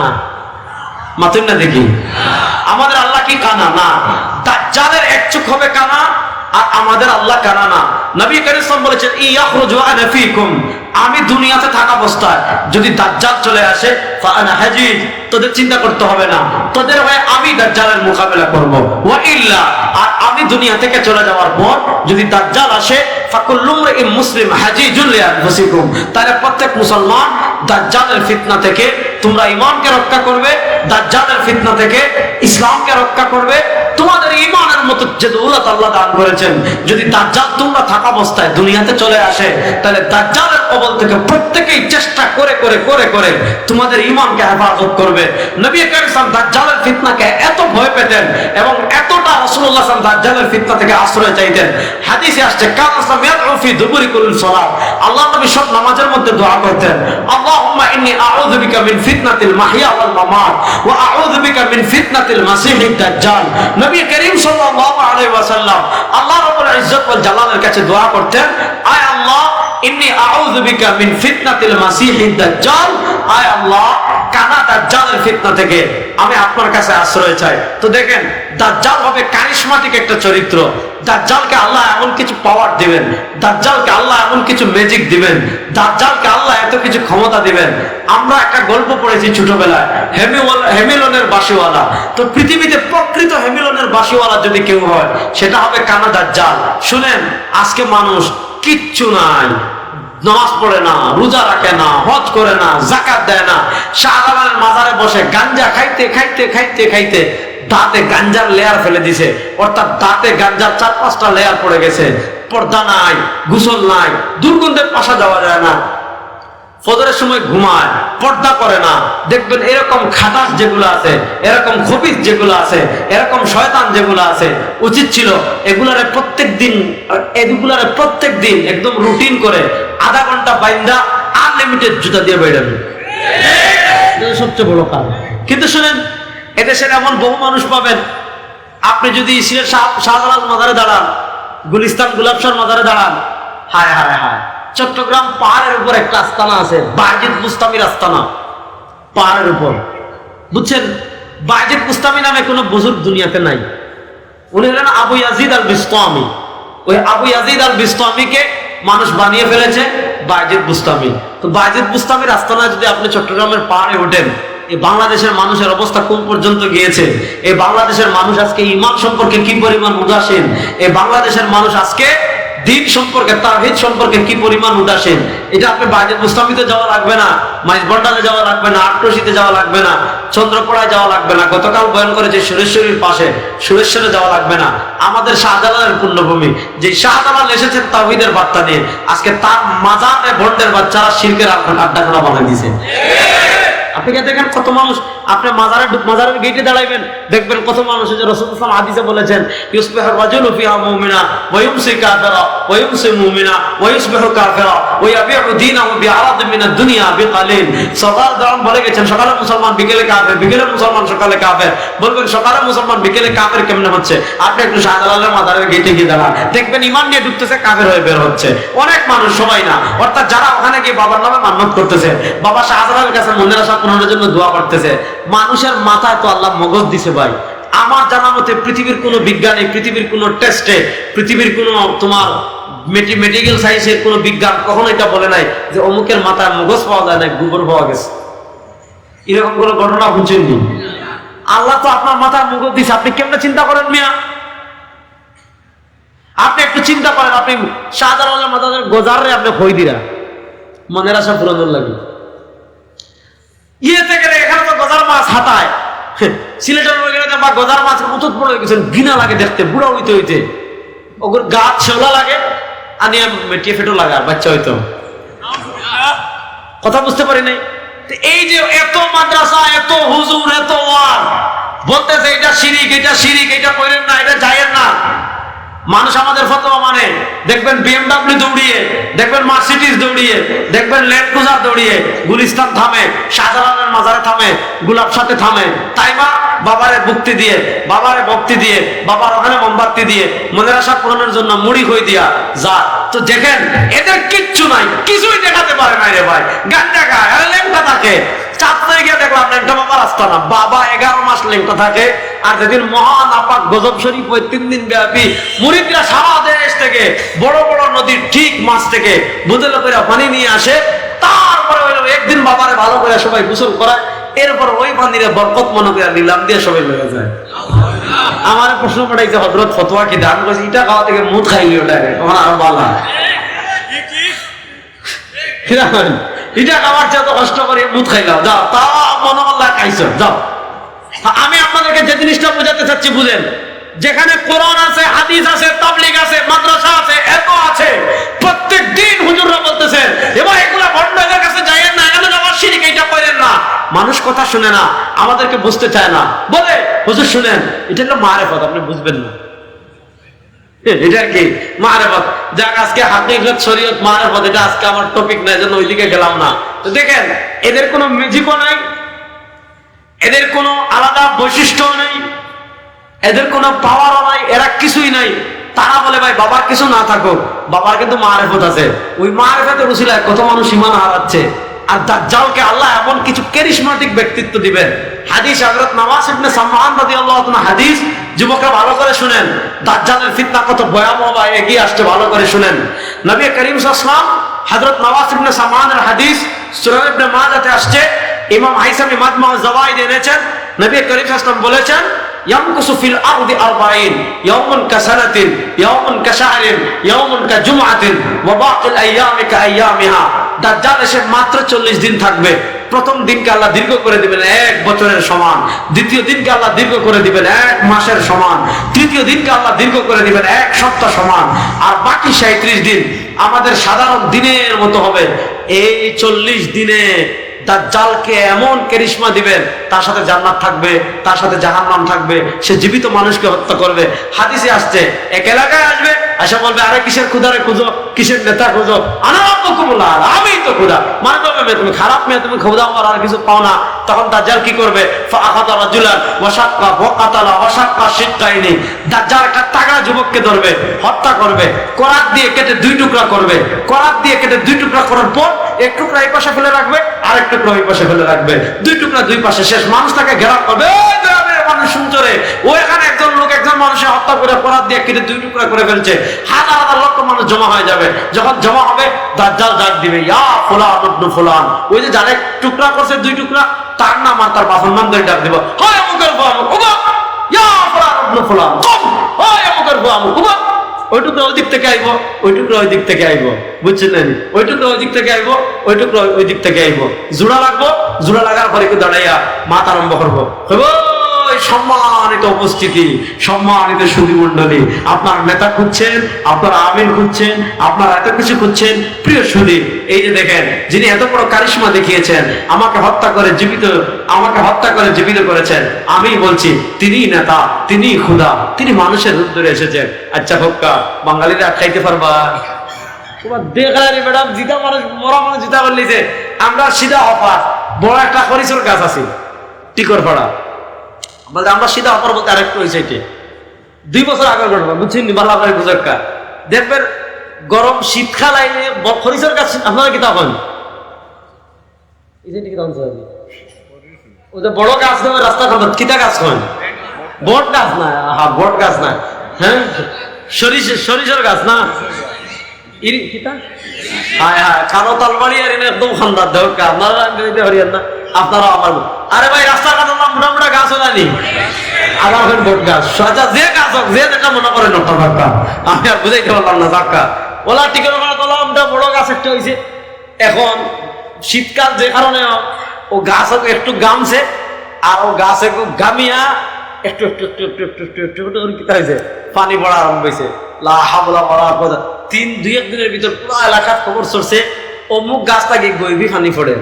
মাতুন না দেখি, আমাদের আল্লাহ কি কানা? না, দাজ্জালের এক চোখ হবে কানা, আর আমাদের আল্লাহ কানা না। নবী করিম সাল্লাল্লাহু আলাইহি ওয়াসাল্লাম বলেছেন, ইয়াখরুজু আনা ফীকুম, আমি দুনিয়াতে থাকা অবস্থায় যদি দাজ্জাল চলে আসে, ফাআনা হাজিজ, তোদের চিন্তা করতে হবে না, তোদের হয়ে আমি দাজ্জালের মোকাবেলা করব। ওয়া ইল্লা, আর আমি দুনিয়া থেকে চলে যাওয়ার পর যদি দাজ্জাল আসে, ফাকুল্লু মুরইন মুসলিম হাজিজুল লিআনফুসিকুম, তাহলে প্রত্যেক মুসলমান দাজ্জালের ফিতনা থেকে তোমরা ঈমানকে রক্ষা করবে, দাজ্জালের ফিতনা থেকে ইসলামকে রক্ষা করবে। তোমাদের ঈমানের মতো যে দৌলত আল্লাহ দান করেছেন, যদি দাজ্জাল তোমরা থাকা অবস্থায় দুনিয়াতে চলে আসে, তাহলে দাজ্জালের কবল থেকে প্রত্যেকেই চেষ্টা করে করে করে করে তোমাদের ঈমানকে হেফাজত করবে। নবী করিম সাল্লাল্লাহু আলাইহি ওয়াসাল্লাম দাজ্জালের ফিতনাকে এত ভয় পেতেন এবং এতটা রাসূলুল্লাহ সাল্লাল্লাহু আলাইহি ওয়াসাল্লাম দাজ্জালের ফিতনা থেকে আশ্রয় চাইতেন। হাদিসে আসছে, কানা সামিয়াতু ফি দুবুরি কুল্লি সালাত, আল্লাহ নবী সব নামাজের মধ্যে দোয়া করতেন, আল্লাহুম্মা ইন্নী আউযু বিকা মিন ফিতনাতিল মাহইয়া ওয়াল মামাত ওয়া আউযু বিকা মিন ফিতনাতিল মাসিহিদ দাজ্জাল। নবী করিম সাল্লাল্লাহু আলাইহি ওয়াসাল্লাম আল্লাহ রাব্বুল ইজ্জত ওয়াল জালালের কাছে দোয়া করতেন, আয় আল্লাহ, ইন্নী আউযু বিকা মিন ফিতনাতিল মাসিহিদ দাজ্জাল, আয় আল্লাহ, কানা দাজ্জালের ফিতনা থেকে আমি আপনার কাছে আশ্রয় চাই। তো দেখেন, দাজ্জাল হবে কারিশমাটিক একটা চরিত্র, দাজ্জালকে আল্লাহ এমন কিছু পাওয়ার দিবেন, দাজ্জালকে আল্লাহ এমন কিছু ম্যাজিক দিবেন, দাজ্জালকে আল্লাহ এত কিছু ক্ষমতা দিবেন। আমরা একটা গল্প পড়েছি ছোটবেলায়, হেমিলনের বাঁশিওয়ালা। তো পৃথিবীতে প্রকৃত হেমিলনের বাঁশিওয়ালা যদি কেউ হয়, সেটা হবে কানা দাজ্জাল। শুনেন, আজকে মানুষ কিচ্ছু নাই, নামাজ পড়ে না, রোজা রাখে না, হজ করে না, যাকাত দেয় না, শাহজালালের মাজারে বসে গাঞ্জা খাইতে খাইতে খাইতে খাইতে দাঁতে গাঞ্জার লেয়ার ফেলে দিছে, অর্থাৎ দাঁতে গাঞ্জার 4-5টা লেয়ার পড়ে গেছে। পর্দা নাই, গোসল নাই, দুর্গন্ধে পাশা যাওয়া যায় না, ফজরের সময় ঘুমায়, পর্দা করে না। দেখবেন এরকম খাটাস যেগুলো আছে, এরকম খবিস যেগুলো আছে, এরকম শয়তান যেগুলো আছে, উচিত ছিল এগুলারে প্রত্যেক দিন একদম রুটিন করে আধা ঘন্টা বাইন্দা আনলিমিটেড জুতা দিয়ে বেরোবে। সবচেয়ে বড় কারণ। কিন্তু শুনেন, এদেশের এমন বহু মানুষ পাবেন, আপনি যদি সিলেট শাহজালাল মাজারে দাঁড়ান, গুলিস্তান গুলাবশার মাজারে দাঁড়ান, হায় হায় হায়, চট্টগ্রাম পাহাড়ের উপর একটা আস্তানা আছে, বায়েজিদ বুস্তামির আস্তানা, পাহাড়ের উপর। বুঝছেন, বায়েজিদ বুস্তামি নামে কোনো বুজুর্গ দুনিয়াতে নাই। উনি হলেন আবু ইয়াজিদ আল বিস্তামি। ওই আবু ইয়াজিদ আল বিস্তামিকে মানুষ বানিয়ে ফেলেছে বায়েজিদ বুস্তামি। তো বায়েজিদ বুস্তামির আস্তানায় যদি আপনি চট্টগ্রামের পাহাড়ে ওঠেন, এই বাংলাদেশের মানুষের অবস্থা কোন পর্যন্ত গিয়েছে, এই বাংলাদেশের মানুষ আজকে ঈমান সম্পর্কে কি পরিমাণ উদাসীন, এই বাংলাদেশের মানুষ আজকে দ্বীন সম্পর্কে, তাওহীদ সম্পর্কে কি পরিমাণ উদাসীন, এটা আপনি বায়েজিদ বুস্তামিতে যাওয়া লাগবে না, মাইজবন্ডালে যাওয়া লাগবে না, আটরশিতে যাওয়া লাগবে না, চন্দ্রপড়ায় যাওয়া লাগবে না, গতকাল বয়ান করেছে সুরেশ্বরীর পাশে, সুরেশ্বরে যাওয়া লাগবে না। আমাদের শাহজালালের পুণ্যভূমি, যে শাহজালাল এসেছেন তাওহীদের বার্তা নিয়ে, আজকে তার মাজারে বন্ডের বাচ্চারা শিরকের আড্ডাখানা বানিয়ে দিয়েছে। আপনি দেখেন কত মানুষ, আপনি মাজারের গেটে দাঁড়াইবেন, দেখবেন কত মানুষ, যে রাসূল সাল্লাল্লাহু আলাইহি ওয়াসাল্লাম হাদিসে বলেছেন, ইউসবিহু রাজুলু ফিহা মুমিনা ওয়া ইউমসি কাফিরা ওয়া ইউমসি মুমিনা ওয়া ইউসবিহু কাফিরা ওয়া ইয়াবিউ দীনাহু বিআরাদ মিনাদ দুনিয়া বিকালিল। সকাল দাঁড়ান বলে গেছেন, সকালে মুসলমান বিকেলে কাফের, বিকেলে মুসলমান সকালে কাফের। বলবেন সকালে মুসলমান বিকেলে কাফের কেমনে হচ্ছে? আপনি একটু শাহজালালের মাজারের গেটে গিয়ে দাঁড়ান, দেখবেন ঈমান নিয়ে ঢুকতেছে, কাফের হয়ে বের হচ্ছে। অনেক মানুষ, সবাই না, অর্থাৎ যারা ওখানে গিয়ে বাবার নামে মান্নত করতেছে, বাবা শাহজালালের কাছে মনের আশা পূরণের জন্য দোয়া করতেছে। মানুষের মাথায় তো আল্লাহ মগজ দিছে ভাই। আমার জানা মতে পৃথিবীর কোন বিজ্ঞানী, পৃথিবীর কোন টেস্টে, পৃথিবীর কোন তোমার মেডিকেল সায়েন্সের কোন বিজ্ঞান কখনো এটা বলে নাই যে অমুকের মাথায় মগজ পাওয়া যায় না, গোবর পাওয়া গেছে। এরকম কোন ঘটনা বুঝছেননি? আল্লাহ তো আপনার মাথায় মগজ দিছে, আপনি কেমনে চিন্তা করেন মিয়া? আপনি একটু চিন্তা করেন, আপনি শাহজালালের মাথায় গোজারে আপনি খই দিরা মনের আশা পূরণের লাগে। ইয়েতে গেলে এখানে তো গজার মাছ হাতায়, সিলেটের বা গজার মাছ উতুত পড়ে গেছেন, ঘৃণা লাগে দেখতে, বুড়া হইতে হইতে, ওগুর গাছ শেওলা লাগে, আনিয়া মেটিয়ে ফেটো লাগে, আর বাচ্চা হইতো। কথা বুঝতে পারি নাই। এই যে এত মাদ্রাসা, এত হুজুর, এত ওয়াজ বলতেছে এটা শিরিক, এটা শিরিক, এটা করেন না, এটা যায়েন না। মানুষ আমাদের ফতোয়া মানে, দেখবেন BMW দৌড়িয়ে, দেখবেন মার্সিডিজ দৌড়িয়ে, দেখবেন ল্যান্ড ক্রুজার দৌড়িয়ে গুলিস্তান থামে, শাহজালালের মাজারে থামে, গুলাবশাতে থামে, তাই মা বাবারে ভক্তি দিয়ে, বাবার ওখানে মোমবাতি দিয়ে মনের আশা পূরণের জন্য মুড়ি খই দিয়া যা। তো দেখেন এদের কিচ্ছু নাই, কিছুই দেখাতে পারে না রে ভাই। গাঞ্জা খায় আর লেংটা থাকে। 4 তারিখে দেখলাম লেংটা বাবার আস্তানা, বাবা 11 মাস লেংটা থাকে। আর যেদিন মহান আপাক গজব শরীফ হয় 3 দিন ব্যাপী, মুরিদরা সারা দেশ থেকে, বড় বড় নদীর ঠিক মাছ থেকে বুঝলে করে পানি নিয়ে আসে। তারপরে একদিন বাবারে ভালো করে সবাই গোসল করায়, এরপর ওই পানিরে বরকত মনে করে নিলাম দিয়ে সবাই লেগে যায়। আমার প্রশ্ন পাঠাইছে, হযরত ফতোয়া কি দান করেছে? এটা খাওয়া থেকে মুদ খাইলি, ওটা তখন আরো ভালো। এটা খাওয়ার চেয়ে তো কষ্ট করে মুদ খাইলাম, যাও তা মনে আল্লাহ খাইছো, যাও। আমি আপনাদেরকে যে জিনিসটা বোঝাতে চাচ্ছি বুঝেন, যেখানে কোরআন আছে, হাদিস আছে, তাবলীগ আছে, মাদ্রাসা আছে, এত আছে, প্রত্যেক দিন হুজুররা বলতেছেন এবার এগুলা ভণ্ডদের কাছে যাইয়েন না, এখানে যাওয়ার শিরিক, এইটা করেন না। মানুষ কথা শুনে না, আমাদেরকে বুঝতে চায় না, বলে হুজুর শুনেন এটা হলো মারেফত, আপনি বুঝবেন না। এটা কি মারেফত? যাক, আজকে হাকিকত শরীয়ত মারেফত, এটা আজকে আমার টপিক না, এজন্য ওইদিকে গেলাম না। তো দেখেন এদের কোনো ম্যাজিকও নাই, এদের কোনো আলাদা বৈশিষ্ট্য নেই, এদের কোনো পাওয়ারও নাই, এরা কিছুই নাই। তারা বলে ভাই বাবার কিছু না থাকুক, বাবার কিন্তু মারেফত আছে। ওই মারেফতের উসিলায় কত মানুষ ঈমান হারাচ্ছে। আর দাজ্জালকে আল্লাহ এমন কিছু ক্যারিশমাটিক ব্যক্তিত্ব দিবেন। হাদিস হযরত নওয়াস ইবনে সামআন রাদিয়াল্লাহু তাআলা হাদিস, যুবকরা ভালো করে শুনেন, দাজ্জালের ফিতনা কত ভয়াবহ এগিয়ে আসছে, ভালো করে শুনেন। নবী করিম সাল্লাল্লাহু আলাইহি ওয়াসাল্লাম হযরত নওয়াস ইবনে সামআনের হাদিস সুনান ইবনে মাজাতে আসছে, ইমাম হাইসামি মাজমা যাওয়াইদ এনেছেন। নবী করিম সাল্লাল্লাহু আলাইহি ওয়াসাল্লাম বলেছেন ইয়ামকুসু ফিল আরদি 40 ইয়াওমান কাসানাতিন ইয়াওমান কাশাহরিন ইয়াওমান কাজুমআতিন ওয়া বাকিল আইয়ামি কাআইয়ামিহা। দাজ্জাল এসে মাত্র 40 দিন থাকবে। প্রথম দিনকে আল্লাহ দীর্ঘ করে দিবেন 1 বছরের সমান, দ্বিতীয় দিনকে আল্লাহ দীর্ঘ করে দিবেন 1 মাসের সমান, তৃতীয় দিনকে আল্লাহ দীর্ঘ করে দিবেন 1 সপ্তাহ সমান, আর বাকি 37 দিন আমাদের সাধারণ দিনের মতো হবে। এই 40 দিনে দাজ্জালকে এমন কারিশমা দিবেন, তার সাথে জান্নাত থাকবে, তার সাথে জাহান্নাম থাকবে, সে জীবিত মানুষকে হত্যা করবে। হাদিসে আসছে, এক এলাকায় আসবে, আশা বলবে আরে কিসের ক্ষুধারে খুঁজো, কিসের নেতা খুঁজো, আনারাব্বুকুমুল্লাহ, আমি তো ক্ষুধা। মানে বলবে তুমি খারাপ মেয়ে, তুমি ক্ষুধা আমার আর কিছু পাও না। তখন দাজ্জাল কি করবে? ফাআখাযা রাজুলান ওয়া শাক্কা ওয়া কাতালা ওয়া শাক্কা শিক্কাইনি। দাজ্জাল একটা তাগড়া যুবককে ধরবে, হত্যা করবে, করাত দিয়ে কেটে 2 টুকরা করবে। করাত দিয়ে কেটে 2 টুকরা করার পর 1 টুকরা এই পাশে ফেলে রাখবে, আরেক টুকরা ওই পাশে ফেলে রাখবে, 2 টুকরা 2 পাশে। শেষ মানুষ তাকে ঘেরাও করবে, ওই গ্রামের মানুষ শুনছরে ও এখানে একজন লোক একজন মানুষের হত্যা করে করাত দিয়ে কেটে 2 টুকরা করে ফেলছে। হাজার হাজার লক্ষ মানুষ জমা হয়ে যাবে। যখন জমা হবে দাজ্জাল ডাক দিবে, ইয়া ফুলান ইবনে ফুলান। ওই যে যারা টুকরা করছে 2 টুকরা, তার নাম আর তার বাবার নাম ধরে ডাক দিব, হয় অমুকের বউ অমুক, ওবা ইয়া ফুলান ইবনে ফুলান, কম হয় অমুকের বউ অমুক, ওবা। ওই টুকরা ওই দিক থেকে আইব, ওই টুকরা ওই দিক থেকে আইব, বুঝছেন? ওই টুকরা ওই দিক থেকে আইব, ওই টুকরা ওই দিক থেকে আইব। জোড়া লাগবো, জোড়া লাগার পরে একটু দাঁড়াইয়া মাত আরম্ভ করবো। সম্মানিত উপস্থিতি, সম্মানিত সুধী মণ্ডলী, আপনার নেতা খুঁজছেন, আপনার আমির খুঁজছেন, আপনার এত কিছু খুঁজছেন। প্রিয় সুধী, এই যে দেখেন, যিনি এত বড় কারিশমা দেখিয়েছেন, আমাকে হত্যা করে জীবিত করেছেন, আমি বলছি তিনিই নেতা, তিনিই খুদা, তিনি মানুষের রূপ ধরে এসেছেন। আচ্ছা হোক্কা, বাঙালিরা খাইতে পারবা? তোমার দেখারি ম্যাডাম, জিতা মানুষ, মরা মানুষ জিতা করলিছে। আমরা সিধা অফার, বড় একটা খরিচর গাছ আছে টিকর পাড়া, বলতে আমরা সিধা অপর বলতে আরেকটু হয়েছে, এটি 2 বছর আগের ঘটনা, বুঝছেন? বালা করে বুঝকা দেখবেন, গরম শীতকাল আইলে খরিচের গাছ আপনারা কি তখন বড় গাছ দেবে রাস্তা খাবে, কিতা গাছ হয়? বট গাছ না, হ্যাঁ বট গাছ না, হ্যাঁ সরিষার গাছ না, কিতা হ্যাঁ হ্যাঁ কারো তালবাড়ি আর একদম খান্দার দেহ। আপনারা হরিয়ান না, আপনারা আমার, আরে ভাই রাস্তার কাছে মোটা মোটা গাছ হলানি, আবার বট গাছ। আচ্ছা যে গাছ হোক, যে যেটা মনে করেন আমি আর বুঝাইতে পারলাম না। ধাক্কা ওলা টিকের ওটা বড় গাছ একটা হয়েছে। এখন শীতকাল যে কারণে ও গাছ একটু গামছে, আর ও গাছ একটু গামিয়া একটু একটু একটু একটু একটু একটু একটু একটু কি হয়েছে, পানি পড়া আরম্ভ হয়েছে। লা হাওলা ওয়ালা কুওয়াতা। 2-1 দিনের ভিতর পুরো এলাকার খবর চলছে, অমুক গাছটাকে গইবি পানি পড়ে,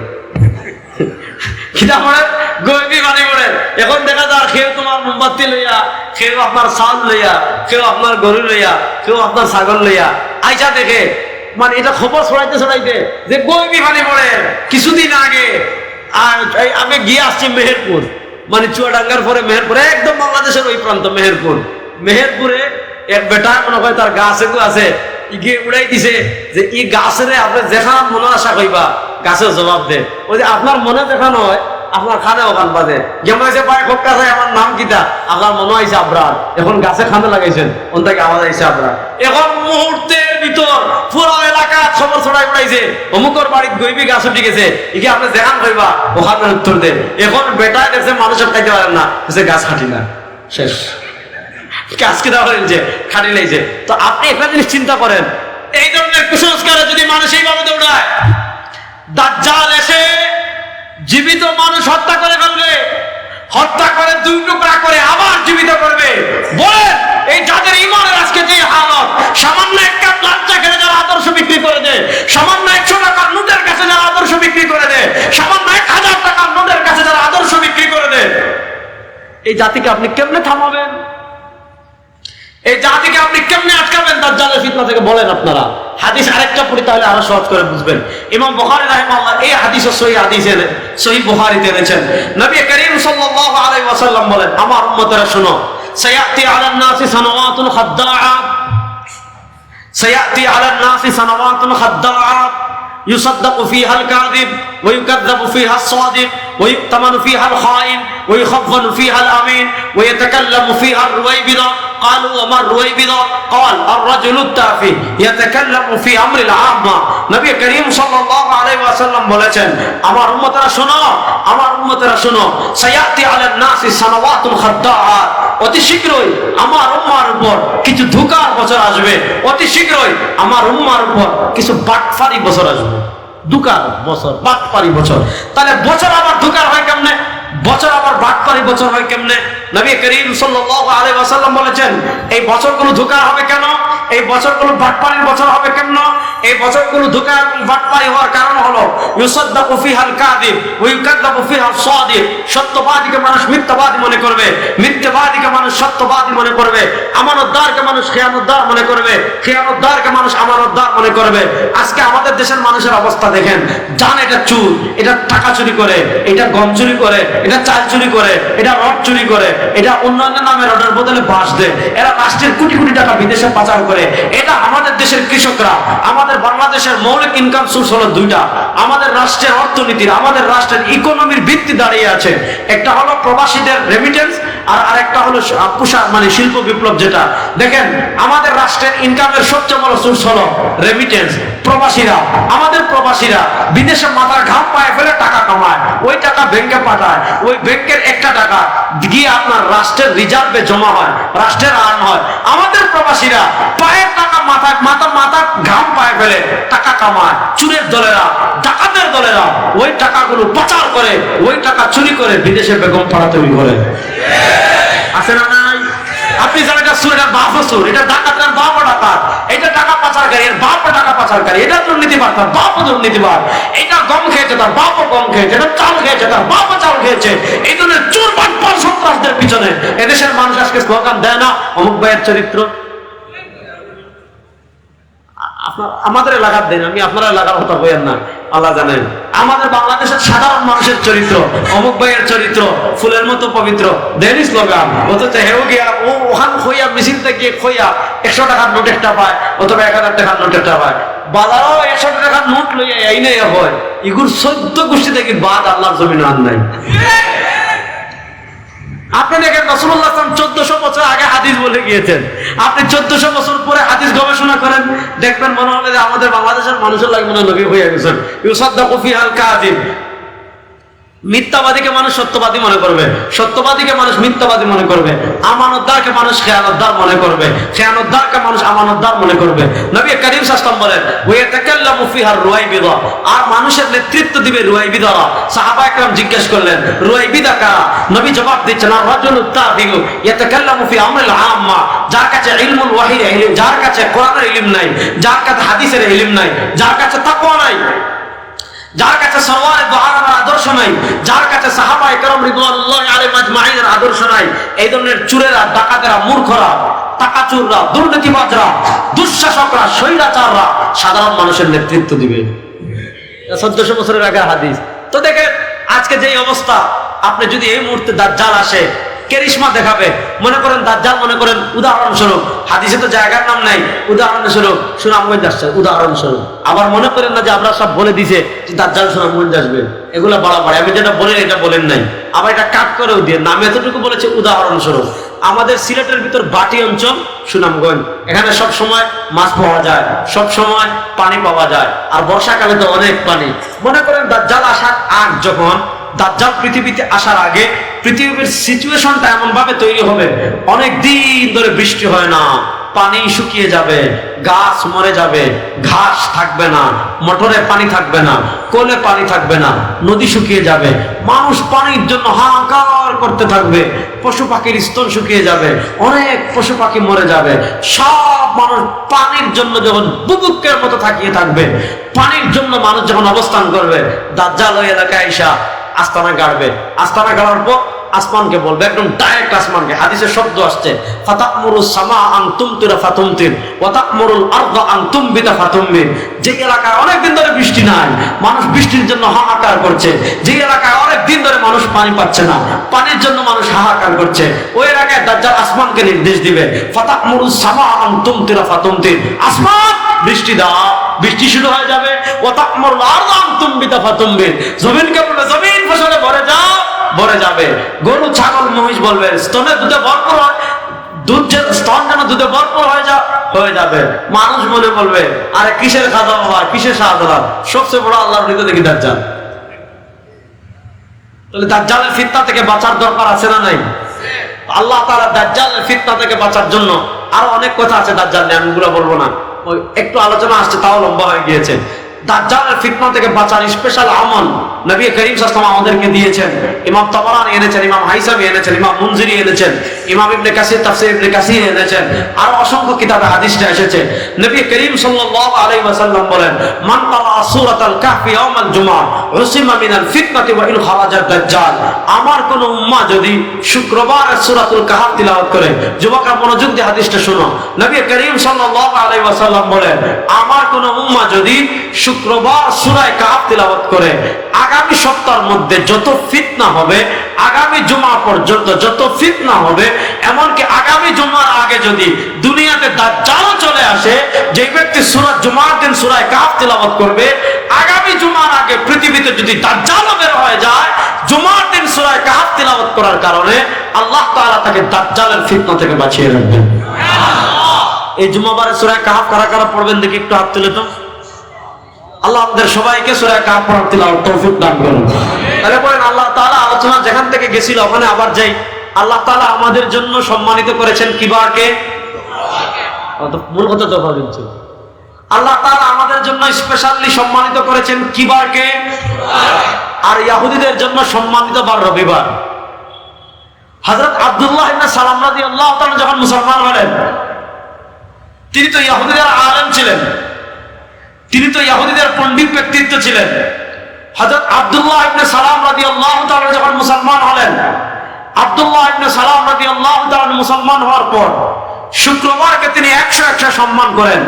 খিদা পড়ে গইবি পানি পড়ে। এখন দেখা যায় কেউ তোমার মোমবাতি লইয়া, কেউ আপনার চাল লইয়া, কেউ আপনার গরু লইয়া, কেউ আপনার ছাগল লইয়া আইসা দেখে, মানে এটা খবর ছড়াইতে যে গইবি পানি পড়ে। কিছুদিন আগে আর আমি গিয়ে আসছি মেহেরপুর, মানে চুয়াডাঙ্গার পরে মেহেরপুর, একদম বাংলাদেশের ওই প্রান্ত মেহেরপুরে এক বেটা মনে হয় তার গাছ আছে, গিয়ে উড়াই দিছে যে ই গাছের আপনি যেখান মনে আশা কইবা, গাছের জবাব দে। ওই যে আপনার মনে দেখানো হয়, আপনার খানে ওখান বাজে যেমন হয়েছে পায়ে খোপ কাছে, আমার নাম কিতা, আপনার মনে হয়েছে আবরার, এখন গাছে খানে লাগাইছেন, ওন থেকে আওয়াজ আইছে আবরার। এখন মুহূর্তের ভিতর পুরো এলাকা খবর ছড়াই উড়াইছে, অমুকর বাড়ির গইবি গাছ উঠে গেছে, ইকে আপনি যেখান কইবা ওখানে উত্তর দেন। এখন বেটা দেখছে মানুষের খাইতে পারেন না, গাছ খাটি না, শেষ গাছ কিনা হয়েছে, খাটি লাইছে। তো আপনি একটা জিনিস চিন্তা করেন, এই ধরনের কুসংস্কারে যদি মানুষ এইভাবে দৌড়ায়, দাজ্জাল এসে জীবিত মানুষ হত্যা করে ফেলবে, হত্যা করে 2 টুকরা করে আবার জীবিত করবে। বলেন, এই যাদের ইমানের আজকে যে হালত, সামান্য 1 কাপ লাল চা খেলে যারা আদর্শ বিক্রি করে দেয়, সামান্য 100 টাকার নোটের কাছে যারা আদর্শ বিক্রি করে দেয়, সামান্য 1000 টাকার নোটের কাছে যারা আদর্শ বিক্রি করে দেয়, এই জাতিকে আপনি কেমনে থামাবেন? এই জাতিকে আপনি কেমনে আটকাবেন দাজ্জালের ফিতনা থেকে? বলেন আপনারা। হাদিস আরেকটা পড়ি, তাহলে আরো সহজ করে বুঝবেন। ইমাম বুখারী রাহিমাহুল্লাহ এই হাদিসও সহিহ বুখারীতে এনেছেন। নবী করিম সাল্লাল্লাহু আলাইহি ওয়াসাল্লাম বলেন, আমার উম্মতেরা শুনো, সায়াতি আলান নাসি সানাওয়াতুন খাদ্দাআত, সায়াতি আলান নাসি সানাওয়াতুন খাদ্দাআত يصدق فيها الكاذب ويكذب فيها الصادق ويؤتمن فيها الخائن ويخفن فيها الأمين ويتكلم فيها الرويبضة قالوا وما الرويبضة قال الرجل التافه يتكلم في أمر العامة নবী করিম সাল্লাল্লাহু আলাইহি ওয়াসাল্লাম বলেছেন, আমার উম্মতেরা শোনো, আমার উম্মতেরা শোনো, সায়াতি আলান নাসি সানাওয়াতুল খাদ্দাআত, অতি শীঘ্রই আমার উম্মার উপর কিছু ধোঁকার বছর আসবে, অতি শীঘ্রই আমার উম্মার উপর কিছু বাটফারি বছর আসবে। ধোঁকার বছর, বাটফারি বছর। তাহলে বছর আবার ধোঁকার হয় কেমনে? বছর আবার বাটফারি বছর হয় কেমনে? নবী করিম সাল্লাল্লাহু আলাইহি ওয়াসাল্লাম বলেছেন, এই বছরগুলো ধোঁকা হবে কেন? এই বছরগুলো বাটপাড়ির বছর হবে কেন? এই বছরগুলো ধোঁকা এবং বাটপাড়ি হওয়ার কারণ হলো ইউসাদ্দাকু ফিহাল কাযিব ওয়া ইউকাযযাবু ফিহাল সাদিক। সত্যবাদীকে মানুষ মিথ্যাবাদী মনে করবে, মিথ্যাবাদীকে মানুষ সত্যবাদী মনে করবে, আমানতদারকে মানুষ খেয়ানতদার মনে করবে, খেয়ানতদারকে মানুষ আমানতদার মনে করবে। আজকে আমাদের দেশের মানুষের অবস্থা দেখেন, জান এটা চুর, এটা টাকা চুরি করে, এটা গম চুরি করে, এটা চাল চুরি করে, এটা রড চুরি করে, এটা উন্নয়নের নামে রডের বদলে বাঁশ দেয়, এরা রাষ্ট্রের কোটি কোটি টাকা বিদেশে পাচার করে। এটা আমাদের দেশের কৃষকরা। আমাদের বাংলাদেশের মৌলিক ইনকাম সোর্স হলো দুইটা। আমাদের রাষ্ট্রের অর্থনীতির, আমাদের রাষ্ট্রের ইকোনমির ভিত্তি দাঁড়িয়ে আছে, একটা হলো প্রবাসীদের রেমিটেন্স, আর আরেকটা হলো মানে শিল্প বিপ্লব। যেটা দেখেন, আমাদের রাষ্ট্রের ইনকামের সবচেয়ে বড় সোর্স হলো রেমিটেন্স, প্রবাসীরা। আমাদের প্রবাসীরা বিদেশে মাথার ঘাম পায়ে ফেলে টাকা কামায়, ওই টাকা ব্যাংকে পাঠায়, ওই ব্যাংকের একটা টাকা গিয়ে আপনার রাষ্ট্রের রিজার্ভে জমা হয়, রাষ্ট্রের আর্ন হয়। আমাদের প্রবাসীরা পায়ের টাকা মাথা ঘাম পায়ে ফেলে টাকা কামায়, চুরের দলেরা, ডাকাতের দলেরা ওই টাকাগুলো পাচার করে, ওই টাকা চুরি করে বিদেশে বেগম পাড়া তৈরি করে। আছে না নাই? আপনি জানেন এটা চুর, এটা বাপও চুর, এটা ডাকাতের বাপও ডাকাত, এটা টাকা পাচারকারী, এর বাপও টাকা পাচারকারী, এটা দুর্নীতিবাদ, তার বাপও দুর্নীতিবাদ, এটা গম খেয়েছে, তার বাপও গম খেয়েছে, এটা চাল খেয়েছে, তার বাপও চাল খেয়েছে। এই ধরনের চোর বাটপার সন্ত্রাসদের পিছনে এদেশের মানুষ আজকে স্লোগান দেয় না, অমুক ভাইয়ের চরিত্র। আমাদের এলাকার দেন, আমি আপনারা এলাকার কথা বলেন না, আল্লাহ জানেন। আমাদের বাংলাদেশের সাধারণ মানুষের চরিত্র, অমুক ভাইয়ের চরিত্র ফুলের মতো পবিত্র, দেনই স্লোগান। অথচ হেও গিয়া ও ওখান খইয়া মিছিলতে গিয়ে খইয়া 100 টাকার নোট একটা পায়, অথবা 1000 টাকার নোট একটা পায়। বাজারও 100 টাকার নোট লইয়া এই নাই হয়, এগুর 14 গোষ্ঠী থেকে বাদ আল্লাহর জমিন আন নাই। আপনি দেখেন রাসূলুল্লাহ 1400 বছর আগে হাদিস বলে গিয়েছেন, আপনি 1400 বছর পরে হাদিস গবেষণা করেন, দেখবেন মনে হবে যে আমাদের বাংলাদেশের মানুষের লাগে মনে নবী হয়ে গেছেন। ইউসাদ্দাকু ফিহাল কাযিব। মিথ্যাবাদীকে মানুষ সত্যবাদী মনে করবে, সত্যবাদীকে মানুষ মিথ্যাবাদী মনে করবে, আমানতদারকে মানুষ খেয়ানতদার মনে করবে, খেয়ানতদারকে মানুষ আমানতদার মনে করবে। নবী করিম সাল্লাল্লাহু আলাইহি ওয়াসাল্লাম বলেন, ওয়া ইয়াতাকাল্লামু ফিহার রুয়াইবিদা। আর মানুষের নেতৃত্ব দিবে রুয়াইবিদারা। সাহাবা একরাম জিজ্ঞেস করলেন, রুয়াইবিদা কারা? নবী জবাব দিচ্ছেন, রাজুলুত তাবিউ ইয়াতাকাল্লামু ফি আমরিল আম্মা। যার কাছে ইলমুল ওয়াহির ইলম, যার কাছে কোরআনের ইলম নাই, যার কাছে হাদিসের ইলম নাই, যার কাছে তাকওয়া নাই, যার কাছে সওয়ারে দুআর আদর্শ নাই, যার কাছে সাহাবায়ে কেরাম রিদওয়ানুল্লাহি আলাইহিম আজমাইনের আদর্শ নাই, এই ধরনের চোরেরা, ডাকাতেরা, মূর্খরা, টাকাচোররা, দুর্নীতিবাজরা, দুঃশাসকরা, স্বৈরাচাররা সাধারণ মানুষের নেতৃত্ব দিবে। 1400 বছরের আগে হাদিস। তো দেখেন আজকে যে অবস্থা, আপনি যদি এই মুহূর্তে দাজ্জাল আসে, কেরিশমা দেখাবে, মনে করেন দাজ্জাল, মনে করেন উদাহরণস্বরূপ, হাদিসে তো জায়গার নাম নাই, উদাহরণস্বরূপ সুনামগঞ্জ আসছে, উদাহরণস্বরূপ। আবার মনে করেন না যে আমরা সব বলে দিছে যে দাজ্জাল সুনামগঞ্জ আসবে, এগুলা বাড়াবাড়ি। আমি যেটা বলেন এটা বলেন নাই, আবার এটা কাট করেও দিয়ে নাম এতটুকু বলেছে উদাহরণস্বরূপ। আমাদের সিলেটের ভিতর বাটি অঞ্চল সুনামগঞ্জ, এখানে সব সময় মাছ পাওয়া যায়, সব সময় পানি পাওয়া যায়, আর বর্ষাকালে তো অনেক পানি। মনে করেন দাজ্জাল আসার আগ, যখন দাজ্জাল পৃথিবীতে আসার আগে পৃথিবীর সিচুয়েশনটা এমন ভাবে তৈরি হবে, অনেক দিন ধরে বৃষ্টি হয় না, পানি শুকিয়ে যাবে, গাছ মরে যাবে, ঘাস থাকবে না, মোটরে পানি থাকবে না, কোলে পানি থাকবে না, নদী শুকিয়ে যাবে, মানুষ পানির জন্য হাহাকার করতে থাকবে, পশু পাখির স্তন শুকিয়ে যাবে, অনেক পশু পাখি মরে যাবে, সব মানুষ পানির জন্য যখন বুবুকের মতো থাকিয়ে থাকবে, পানির জন্য মানুষ যখন অবস্থান করবে, দাজ্জাল ওই এলাকায় আইসা আস্তানা গাড়বে। আস্তানা গাড়ার পর আসমানকে বলবে, একদম ডাইরেক্ট আসমানকে। হাদিসের শব্দ আসছে, ফাতাকমুরুস সামা আন তুমতিরা ফাতুমতির ওয়া তাকমুরুল আরদা আন তুমবিতা ফাতুমবির। যে এলাকায় অনেক দিন ধরে বৃষ্টি নাই, মানুষ বৃষ্টির জন্য হাহাকার করছে, যে এলাকায় অনেক দিন ধরে মানুষ পানি পাচ্ছে না, পানির জন্য মানুষ হাহাকার করছে, ওই এলাকায় দাজ্জাল আসমানকে নির্দেশ দিবে, ফাতাকমুরুস সামা আন তুমতিরা ফাতুমতির, আসমান বৃষ্টি দাও, বৃষ্টি শুরু হয়ে যাবে। ওয়া তাকমুরুল আরদা আন তুমবিতা ফাতুমবির, জমিনকে বলবে জমিন ফসলে ভরে যাও, ভরে যাবে। গরু, ছাগল, মহিষ বলবে স্তনে দুধে ভরপুর হয়, স্তন যেন দুধে ভরপুর হয়ে যাবে। মানুষ মনে বলবে, আরে কিসের খাজা বাবা, কিসের শাহজালাল, সবচেয়ে বড় আল্লাহর হৃদয় দেখি দাজ্জাল। তাহলে দাজ্জালের ফিতনা থেকে বাঁচার দরকার আছে না নাই? আল্লাহ তাআলা দাজ্জালের ফিতনা থেকে বাঁচার জন্য আরো অনেক কথা আছে দাজ্জাল নিয়ে, আমি ওগুলো বলবো না, ওই একটু আলোচনা আসছে তাও লম্বা হয়ে গিয়েছে। দাজ্জালের ফিতনা থেকে বাঁচার স্পেশাল আমল নবী করিম সাল্লাল্লাহু আলাইহি ওয়াসাল্লাম আমাদেরকে দিয়েছেন। ইমাম তাবারানী এনেছেন, ইমাম হাইসামি এনেছেন, ইমাম মুনজিরি এনেছেন, ইমাম ইবনে কাসির তাফসীর ইবনে কাসির এনেছেন, আর অসংখ্য কিতাবে হাদিসটা এসেছে। নবী করিম সাল্লাল্লাহু আলাইহি ওয়াসাল্লাম বলেন, মান ক্বারা সূরাতাল কাহফি ইয়াউমাল জুমআহ উসিমা মিনাল ফিতনাতি ওয়া ইন খারাজা দাজ্জাল। আমার কোন উম্মাহ যদি শুক্রবার সূরাতুল কাহফ তিলাওয়াত করে, যুবকরা মনোযোগ দিয়ে হাদিসটা শুনো, নবী করিম সাল্লাল্লাহু আলাইহি ওয়াসাল্লাম বলেন, আমার কোন উম্মাহ যদি শুক্রবার সূরা কাহফ তিলাওয়াত করে, আগামী সপ্তাহের মধ্যে যত ফিতনা হবে, আগামী জুমা পর্যন্ত যত ফিতনা হবে, এমনকি আগামী জুমার আগে যদি দুনিয়াতে দাজ্জাল চলে আসে, যে ব্যক্তি সূরা জুমার দিন সূরা কাহফ তিলাওয়াত করবে, আগামী জুমার আগে পৃথিবীতে যদি দাজ্জাল বের হয়ে যায়, জুমার দিন সূরা কাহফ তিলাওয়াত করার কারণে আল্লাহ তাআলা তাকে দাজ্জালের ফিতনা থেকে বাঁচিয়ে রাখবেন। এই জুমাবারে সূরা কাহফ কারা কারা পড়বেন দেখি একটু হাত তুলে তো। আল্লাহ আমাদের সবাইকে সূরা কাহফ পড়ার তিলাওয়াত তৌফিক দান করুন। তাহলে বলেন, আল্লাহ তাআলা আলোচনা যেখান থেকে গেছিল ওখানে আবার যাই। আল্লাহ তাআলা আমাদের জন্য সম্মানিত করেছেন কি বারকে? মূল কথা তো বলছি, আল্লাহ তাআলা আমাদের জন্য স্পেশালি সম্মানিত করেছেন কি বারকে? আর ইহুদিদের জন্য সম্মানিত বার রবিবার। হযরত আব্দুল্লাহ ইবনে সালাম রাদিয়াল্লাহু তাআলা যখন মুসলমান হলেন, তিনি তো ইহুদিদের আলেম ছিলেন, তিনি তো ইহুদিদের পণ্ডিত ব্যক্তিত্ব ছিলেন। হযরত আব্দুল্লাহ ইবনে সালাম রাদিয়াল্লাহু তাআলা যখন মুসলমান হলেন, আব্দুল্লাহ ইবনে সালাম রাদিয়াল্লাহু তাআলা মুসলমান হওয়ার পর শুক্রবারকে তিনি 100 সম্মান করেন,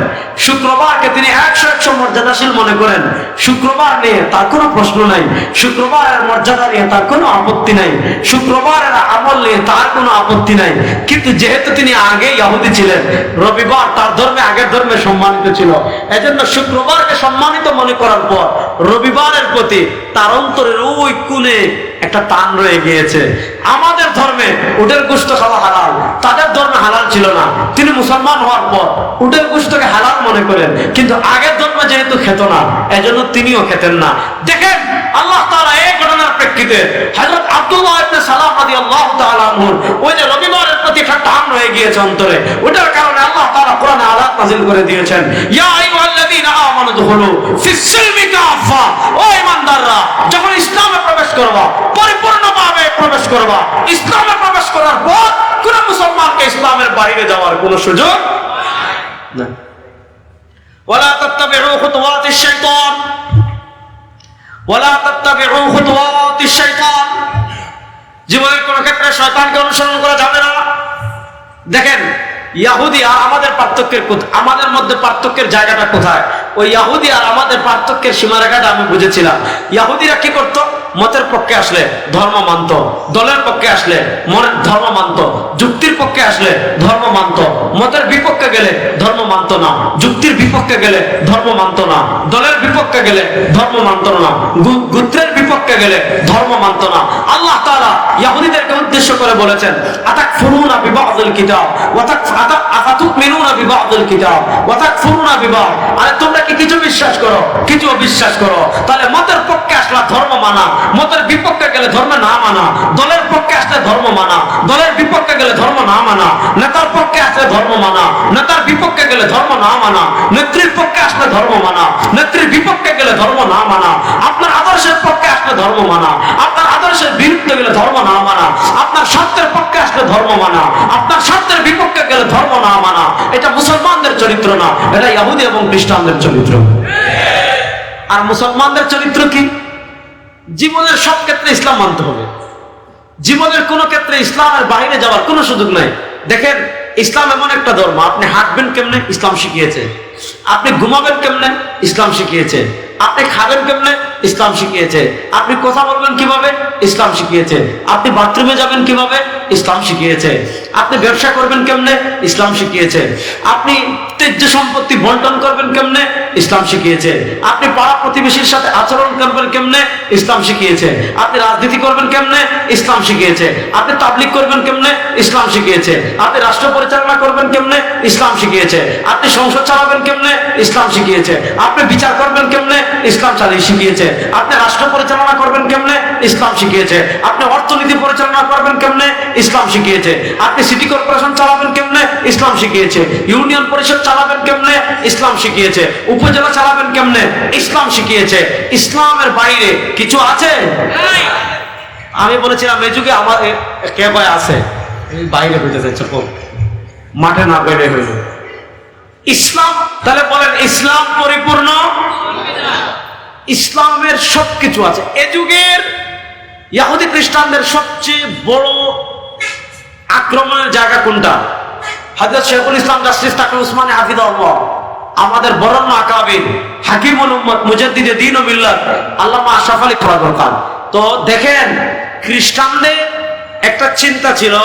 শুক্রবারকে তিনি 100 মর্যাদাশীল মনে করেন। শুক্রবার নিয়ে তার কোনো প্রশ্ন নাই, শুক্রবারের মর্যাদা নিয়ে তার কোনো আপত্তি নাই, শুক্রবারের আমল নিয়ে তার কোনো আপত্তি নাই। কিন্তু যেহেতু তিনি আগে ইহুদি ছিলেন, রবিবার তার ধর্মে আগের ধর্মে সম্মানিত ছিল, এজন্য শুক্রবারকে সম্মানিত মনে করার পর রবিবারের প্রতি তার অন্তরের ওই কোণে একটা টান রয়ে গিয়েছে। আমাদের ধর্মে উটের গোশত খাওয়া হালাল, তাদের ধর্মে হালাল ছিল না। তিনি মুসলমান হওয়ার পর উটের গোশতকে হালাল মনে করেন, কিন্তু আগের ধর্মে যেহেতু খেত না, এজন্য তিনিও খেতেন না। দেখেন আল্লাহ তাআলা এই ঘটনার প্রেক্ষিতে হযরত আব্দুল্লাহ ইবনে সালাম রাদিয়াল্লাহু তাআলা আনহুর ওই যে রবিবারের প্রতি একটা টান রয়ে গিয়েছে অন্তরে, ওটার কারণে আল্লাহ তাআলা কোরআনে আয়াত নাযিল করে দিয়েছেন, ইয়া আইয়ুহাল্লাযীনা আমানু দুখুলু ফিস-সিলমি কাফা। ও ঈমানদাররা, যখন ইসলামে প্রবেশ করবা, পরিপূর্ণভাবে প্রবেশ করবা, ইসলামে প্রবেশ করার পর কোন মুসলমানকে ইসলামের বাইরে যাওয়ার কোনো সুযোগ নাই। ওয়ালা তাত্তাবিউ খুতুওয়াতিশ শাইতান, ওয়ালা তাত্তাবিউ খুতুওয়াতিশ শাইতান। জীবনের কোন ক্ষেত্রে শয়তানকে অনুসরণ করা যাবে না। দেখেন ইহুদি আর আমাদের পার্থক্যের আমাদের মধ্যে পার্থক্যের জায়গাটা কোথায়? ওই ইহুদি আর আমাদের পার্থক্যের সীমারেখাটা আমি বুঝেছিলাম। ইহুদিরা কি করত? মতের পক্ষে আসলে ধর্ম মানত, দলের পক্ষে আসলে ধর্ম মানত, যুক্তির পক্ষে আসলে ধর্ম মানত, মতের বিপক্ষে গেলে ধর্ম মানত না, যুক্তির বিপক্ষে গেলে ধর্ম মানত না, দলের বিপক্ষে গেলে ধর্ম মানত না, গোত্রের বিপক্ষে গেলে ধর্ম মানত না। আল্লাহ তাআলা ইহুদিদেরকে উদ্দেশ্য করে বলেছেন, আতাকফুরুনা বিবা'দিল কিতাব ওয়া আফাতুমিনুনা বিবা'দিল কিতাব ওয়া তাকফুরুনা বিবা'দ। আরে তোমরা কি কিছু বিশ্বাস করো, কিছু অবিশ্বাস করো? তাহলে মতের পক্ষে আসলে ধর্ম মানা, মতের বিপক্ষে গেলে ধর্ম না মানা, দলের পক্ষে আসলে ধর্ম মানা, দলের বিপক্ষে গেলে ধর্ম না মানা, নেতার পক্ষে আসলে ধর্ম মানা, নেতার বিপক্ষে গেলে ধর্ম না মানা, নেত্রীর পক্ষে আসলে ধর্ম মানা, নেত্রীর বিপক্ষে গেলে ধর্ম না মানা, আপনার আদর্শের পক্ষে আসলে ধর্ম মানা, আপনার আদর্শের বিরুদ্ধে গেলে ধর্ম না মানা, আপনার স্বার্থের পক্ষে আসলে ধর্ম মানা, আপনার স্বার্থের বিপক্ষে গেলে ধর্ম না মানা। এটা মুসলমানদের চরিত্র না, এটা ইহুদি এবং খ্রিস্টানদের চরিত্র। আর মুসলমানদের চরিত্র কি? জীবনের সব ক্ষেত্রে ইসলাম মানতে হবে, জীবনের কোন ক্ষেত্রে ইসলামের বাইরে যাওয়ার কোনো সুযোগ নাই। দেখেন ইসলাম এমন একটা ধর্ম, আপনি হাঁটবেন কেমনে ইসলাম শিখিয়েছে, আপনি ঘুমাবেন কেমনে ইসলাম শিখিয়েছে, আপনি খাবেন কেমনে ইসলাম শিখিয়েছে, আপনি কথা বলবেন কিভাবে ইসলাম শিখিয়েছে, আপনি বাথরুমে যাবেন কিভাবে ইসলাম শিখিয়েছে, আপনি ব্যবসা করবেন কেমনে ইসলাম শিখিয়েছে, আপনি ত্যায্য সম্পত্তি বন্টন করবেন কেমনে ইসলাম শিখিয়েছে, আপনি পাড়া প্রতিবেশীর সাথে আচরণ করবেন কেমনে ইসলাম শিখিয়েছে, আপনি রাজনীতি করবেন কেমনে ইসলাম শিখিয়েছে, আপনি তাবলীগ করবেন কেমনে ইসলাম শিখিয়েছে, আপনি রাষ্ট্র পরিচালনা করবেন কেমনে ইসলাম শিখিয়েছে, আপনি সংসদ চালাবেন কেমনে ইসলাম শিখিয়েছে, আপনি বিচার করবেন কেমনে ইসলাম চালিয়ে শিখিয়েছে, আপনি রাষ্ট্র পরিচালনা করবেন কেমনে ইসলাম শিখিয়েছে, আপনি অর্থনীতি পরিচালনা করবেন কেমনে ইসলাম শিখিয়েছে। আপনি সিটি কর্পোরেশন চালাবেন কেমনে, ইসলাম শিখিয়েছে। ইউনিয়ন পরিষদ চালাবেন কেমনে, ইসলাম শিখিয়েছে। উপজেলা চালাবেন কেমনে, ইসলাম শিখিয়েছে। ইসলামের বাইরে কিছু আছে? আমি বলেছিলাম এই যুগে আমার কে ভাই আছে বাইরে হইতে যাচ্ছে, মাঠে না বেড়ে হইল ইসলাম। তাহলে বলেন ইসলাম পরিপূর্ণ, ইসলামের সবকিছু আছে। এ যুগের ইহুদি খ্রিস্টানদের সবচেয়ে বড় আক্রমণের জায়গা কোনটা? হযরত শেখুল ইসলাম জাস্টিস তাকি উসমানী হাফিজাহুল্লাহ, আমাদের বরেণ্য আকাবির হাকিমুল উম্মত মুজাদ্দিদে দ্বীন ও মিল্লাত আল্লামা আশরাফ আলী খান খান। তো দেখেন, খ্রিস্টানদের একটা চিন্তা ছিল,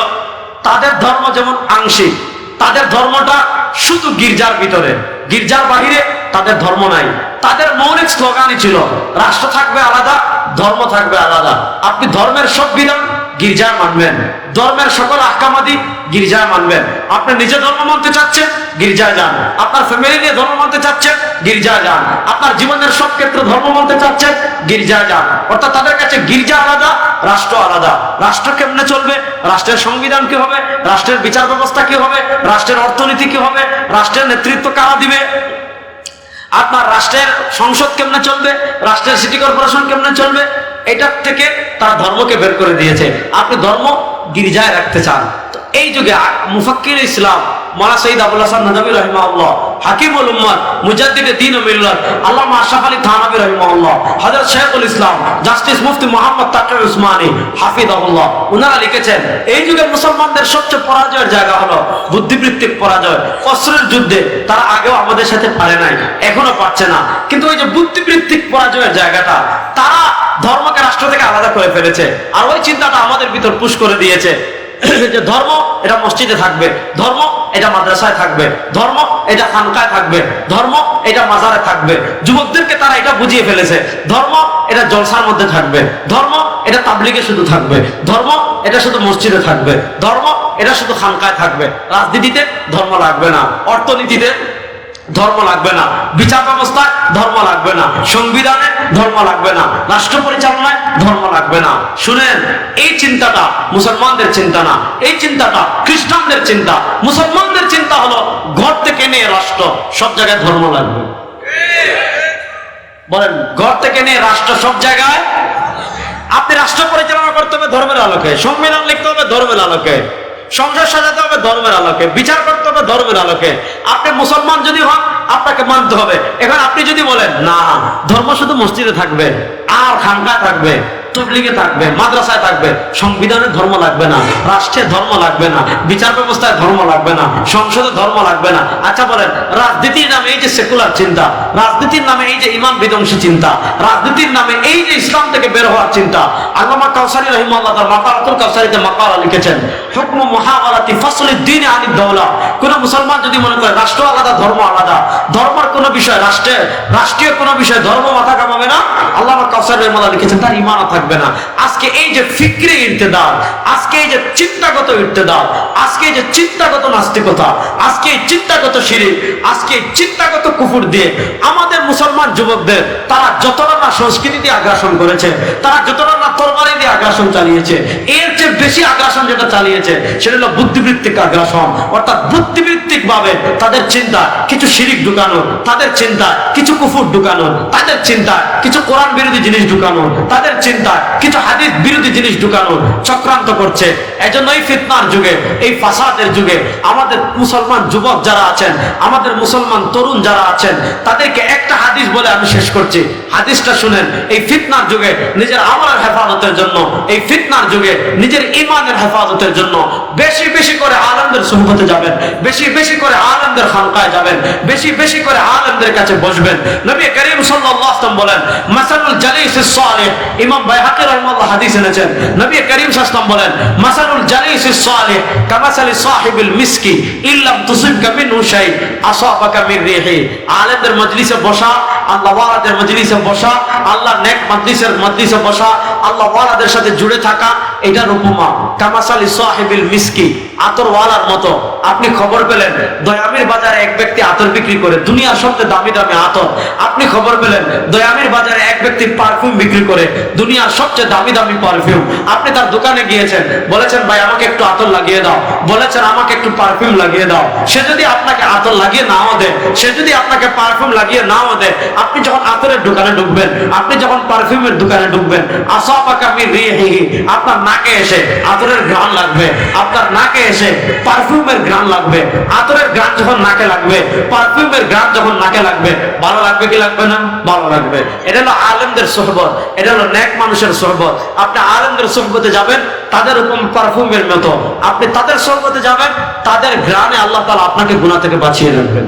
তাদের ধর্ম যেমন আংশিক, তাদের ধর্মটা শুধু গির্জার ভিতরে, গির্জার বাহিরে তাদের ধর্ম নাই। তাদের মৌলিক স্লোগানই ছিল রাষ্ট্র থাকবে আলাদা, ধর্ম থাকবে আলাদা। আপনি ধর্মের সব বিধান গির্জায় মানবেন, ধর্মের সকল আহকামাদি গির্জায় মানবেন। আপনি নিজে ধর্ম মানতে চাচ্ছেন, গির্জায় যান। আপনার ফ্যামিলি নিয়ে ধর্ম মানতে চাচ্ছেন, গির্জায় যান। আপনার জীবনের সব ক্ষেত্রে ধর্ম মানতে চাচ্ছেন, গির্জায় যান। অর্থাৎ তাদের কাছে গির্জা আলাদা, রাষ্ট্র আলাদা। রাষ্ট্র কেমনে চলবে, রাষ্ট্রের সংবিধান কি হবে, রাষ্ট্রের বিচার ব্যবস্থা কি হবে, রাষ্ট্রের অর্থনীতি কি হবে, রাষ্ট্রের নেতৃত্ব কারা দিবে, আপনার রাষ্ট্রের সংসদ কেমনে চলবে, রাষ্ট্রের সিটি কর্পোরেশন কেমনে চলবে, এটার থেকে তার ধর্মকে বের করে দিয়েছে। আপনি ধর্ম গির্জায় রাখতে চান। তো এই যুগে মুফাক্কির ইসলাম মাওলানা সৈয়দ আবুল হাসান নদভী রাহিমাহুল্লাহ, হাকিমুল উম্মত মুজাদ্দিদে দ্বীন ও মিল্লাত আল্লামা আশরাফ আলী থানভী রাহিমাহুল্লাহ, হযরত শেখুল ইসলাম জাস্টিস মুফতি মুহাম্মদ তাকি উসমানী হাফিজাহুল্লাহ, ওনারা লিখেছেন এই যুগে মুসলমানদের সবচেয়ে পরাজয়ের জায়গা হলো বুদ্ধিবৃত্তিক পরাজয়। অস্ত্রের যুদ্ধে তারা আগেও আমাদের সাথে পারে নাই, এখনো পারছে না, কিন্তু ওই যে বুদ্ধিবৃত্তিক পরাজয়ের জায়গাটা, তারা ধর্মকে রাষ্ট্র থেকে আলাদা করে ফেলেছে। আর ওই চিন্তাটা আমাদের ভিতর পুশ করে দিয়েছে যে ধর্ম এটা মসজিদে থাকবে, ধর্ম এটা মাদ্রাসায় থাকবে, ধর্ম এটা খানকায় থাকবে, ধর্ম এটা মাজারে থাকবে। যুবকদেরকে তারা এটা বুঝিয়ে ফেলেছে, ধর্ম এটা জলসার মধ্যে থাকবে, ধর্ম এটা তাবলিগে শুধু থাকবে, ধর্ম এটা শুধু মসজিদে থাকবে, ধর্ম এটা শুধু খানকায় থাকবে। রাজনীতিতে ধর্ম লাগবে না, অর্থনীতিতে ধর্ম লাগবে না, বিচার ব্যবস্থায় ধর্ম লাগবে না, সংবিধানে ধর্ম লাগবে না, রাষ্ট্র পরিচালনায় ধর্ম লাগবে না। শুনেন, এই চিন্তাটা মুসলমানদের চিন্তা না, এই চিন্তাটা খ্রিস্টানদের চিন্তা। মুসলমানদের চিন্তা হলো ঘর থেকে নিয়ে রাষ্ট্র, সব জায়গায় ধর্ম লাগবে। বলেন, ঘর থেকে নিয়ে রাষ্ট্র সব জায়গায়। আপনি রাষ্ট্র পরিচালনা করতে হবে ধর্মের আলোকে, সংবিধান লিখতে হবে ধর্মের আলোকে, সংসার সাজাতে হবে ধর্মের আলোকে, বিচার করতে হবে ধর্মের আলোকে। আপনি মুসলমান যদি হন, আপনাকে মানতে হবে। এখন আপনি যদি বলেন না, ধর্ম শুধু মসজিদে থাকবে আর খানকায় থাকবে, তবলিগে থাকবে, মাদ্রাসায় থাকবে, সংবিধানে ধর্ম লাগবে না, রাষ্ট্রে ধর্ম লাগবে না, বিচার ব্যবস্থায় ধর্ম লাগবে না, সংসদে ধর্ম লাগবে না। আচ্ছা বলেন, রাজনীতির নামে এই যে সেকুলার চিন্তা, রাজনীতির নামে এই যে ইমান বিধ্বংসী চিন্তা, রাজনীতির নামে এই যে ইসলাম থেকে বের হওয়ার চিন্তা, আল্লামা কাউসারী রাহিমাহুল্লাহ তার মাকালাতুল কাউসারীতে মাকালা লিখেছেন, হুকমু মুহাওয়ালাতি ফাসলিদ দ্বীন আনিদ দাওলা। কোন মুসলমান যদি মনে করে রাষ্ট্র আলাদা, ধর্ম আলাদা, ধর্মের কোন বিষয় রাষ্ট্রীয় কোন বিষয় ধর্ম মাথা কামাবে না, আল্লামা কাউসারী রাহিমাহুল্লাহ লিখেছেন তার ঈমান থাকবে না। আজকে এই যে ফিকরি ইরতিদাদ, আজকে এই যে চিন্তাগত ইরতিদাদ, আজকে এই যে চিন্তাগত নাস্তিকতা, আজকে এই চিন্তাগত শিরক, আজকে এই চিন্তাগত কুফর দিয়ে আমাদের মুসলমান যুবকদের তারা যতটা না সংস্কৃতি দিয়ে আগ্রাসন করেছে, তারা যতটা না তরবারি দিয়ে আগ্রাসন চালিয়েছে, এর চেয়ে বেশি আগ্রাসন যেটা চালিয়েছে সেটা হলো বুদ্ধিবৃত্তিক আগ্রাসন। অর্থাৎ বুদ্ধিবৃত্তিক ভাবে তাদের চিন্তা কিছু শিরক ঢুকানো, তাদের চিন্তা কিছু কুফর ঢুকানো, তাদের চিন্তা কিছু কোরআন বিরোধী জিনিস ঢুকানো, তাদের চিন্তা কিছু হাদিস বিরোধী জিনিস ঢুকানোর চক্রান্ত করছে। এজন্য এই ফিতনার যুগে, এই ফাসাদের যুগে আমাদের মুসলমান যুবক যারা আছেন, আমাদের মুসলমান তরুণ যারা আছেন, তাদেরকে একটা হাদিস বলে আমি শেষ করছি। হাদিসটা শুনেন। এই ফিতনার যুগে নিজের আমলের হেফাজতের জন্য, এই ফিতনার যুগে নিজের ঈমানের হেফাজতের জন্য বেশি বেশি করে আলেমদের সুহবতে যাবেন, বেশি বেশি করে আলেমদের খানকায় যাবেন, বেশি বেশি করে আলেমদের কাছে বসবেন। নবী করিম সাল্লাল্লাহু আলাইহি ওয়াসাল্লাম বলেন, মাসালুল জালিসিস সালিহ, ইমাম বাইহাকী রাহিমাহুল্লাহ হাদিস এনেছেন। নবী করিম সাল্লাল্লাহু আলাইহি ওয়াসাল্লাম বলেন, মাসালুল জালিসিস সালিহ কামাসালি সাহিবিল মিসকি ইল্লাম তুসিবকা মিনহু শাই আসাবাকা মিন রিহি। আলেমদের মজলিসে বসা, আল্লাহ ওয়ালাদের মজলিসে বসা, আল্লাহ নেক মজলিসে বসা, আল্লাহ ওয়ালাদের সাথে জুড়ে থাকা, এটার উপমা কামাসালি সাহিবিল মিসকি, আতরওয়ালার মতো। আপনি খবর পেলেন দয়ামির বাজারে এক ব্যক্তি আতর বিক্রি করে, দুনিয়ার সবচেয়ে দামি দামি আতর। আপনি খবর পেলেন দয়ামির বাজারে এক ব্যক্তি পারফিউম বিক্রি করে, দুনিয়ার সবচেয়ে দামি দামি পারফিউম। আপনি তার দোকানে গিয়েছেন, বলেছেন ভাই আমাকে একটু আতর লাগিয়ে দাও, বলেছেন আমাকে একটু পারফিউম লাগিয়ে দাও। সে যদি আপনাকে আতর লাগিয়ে নাও দেয়, সে যদি আপনাকে পারফিউম লাগিয়ে নাও দেয়, আপনি যখন আতরের দোকানে ঢুকবেন, আপনি যখন পারফিউমের দোকানে ঢুকবেন, আসাবাকা মির রিহিহি, আপনার নাকে এসে আতরের ঘ্রাণ লাগবে, আপনার নাকে এসে পারফিউমের ঘ্রাণ লাগবে। আতরের ঘ্রাণ যখন নাকে লাগবে, পারফিউমের ঘ্রাণ যখন নাকে লাগবে, ভালো লাগবে কি লাগবে না? ভালো লাগবে। এটা হলো আলেমদের সোহবত, এটা হলো নেক মানুষের সোহবত। আপনি আলেমদের সোহবতে যাবেন, তাদের রকম পারফিউমের মতো। আপনি তাদের সোহবতে যাবেন, তাদের ঘ্রাণে আল্লাহ তাআলা আপনাকে গুনাহ থেকে বাঁচিয়ে রাখবেন।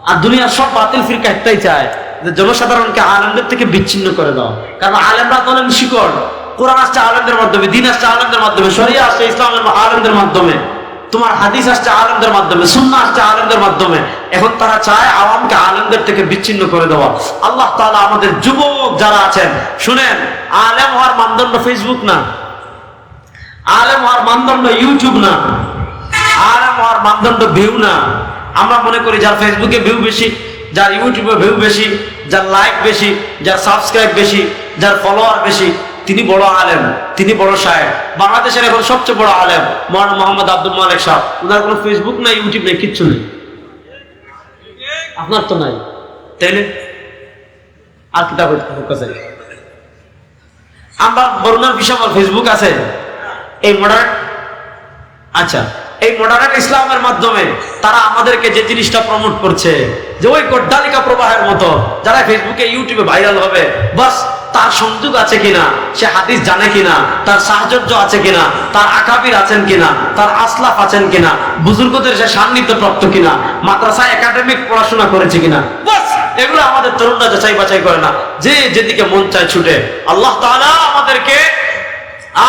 আর দুনিয়ার সব বাতিল ফিরকা একটাই চায় যে জনসাধারণকে আলেমদের থেকে বিচ্ছিন্ন করে দাও। কারণ আলেমরা তো হলেন শিকড়। কোরআন আসছে আলেমদের মাধ্যমে, দিন আসছে আলেমদের মাধ্যমে, শরিয়া আসছে ইসলামের আলেমদের মাধ্যমে, তোমার হাদিস আসছে আলেমদের মাধ্যমে, সুন্নাহ আসছে আলেমদের মাধ্যমে। এখন তারা চায় আওয়ামকে আলেমদের থেকে বিচ্ছিন্ন করে দেওয়া। আল্লাহ তাআলা আমাদের যুবক যারা আছেন শুনেন, আলেম হওয়ার মানদণ্ড ফেসবুক না, আলেম হওয়ার মানদণ্ড ইউটিউব না, আলেম হওয়ার মানদণ্ড ভিউ না। আমরা মনে করি যার ফেসবুকে ভিউ বেশি, যার ইউটিউবে ভিউ বেশি, যার লাইক বেশি, যার সাবস্ক্রাইব বেশি, যার ফলোয়ার বেশি, তিনি বড় আলেম, তিনি বড় শায়েখ। বাংলাদেশের এখন সবচেয়ে বড় আলেম মৌলানা মোহাম্মদ আব্দুল মালিক সাহেব। ওনার কোনো ফেসবুক নাই, ইউটিউব নেই, কিচ্ছু নেই। আপনার তো নাই, তাইলে আর কিতাব আছে। আমরা বরুণার বিষয় আমার ফেসবুক আছে। এই মডার্ন, আচ্ছা, এই মডার্ন ইসলামের মাধ্যমে তারা আমাদেরকে যে জিনিসটা প্রমোট করছে, যে ওই গড্ডালিকা প্রবাহের মতো যারা ফেসবুকে ইউটিউবে ভাইরাল হবে, বাস তার সংযোগ আছে কিনা, সে হাদিস জানে কিনা, তার সাহচর্য আছে কিনা, তার আকাবির আছেন কিনা, তার আসলাফ আছেন কিনা, বুজুর্গদের সে সান্নিধ্য প্রাপ্ত কিনা, মাদ্রাসায় একাডেমিক পড়াশোনা করেছে কিনা, বাস এগুলো আমাদের তরুণরা যাচাই বাছাই করে না, যে যেদিকে মন চায় ছুটে। আল্লাহ তাআলা আমাদেরকে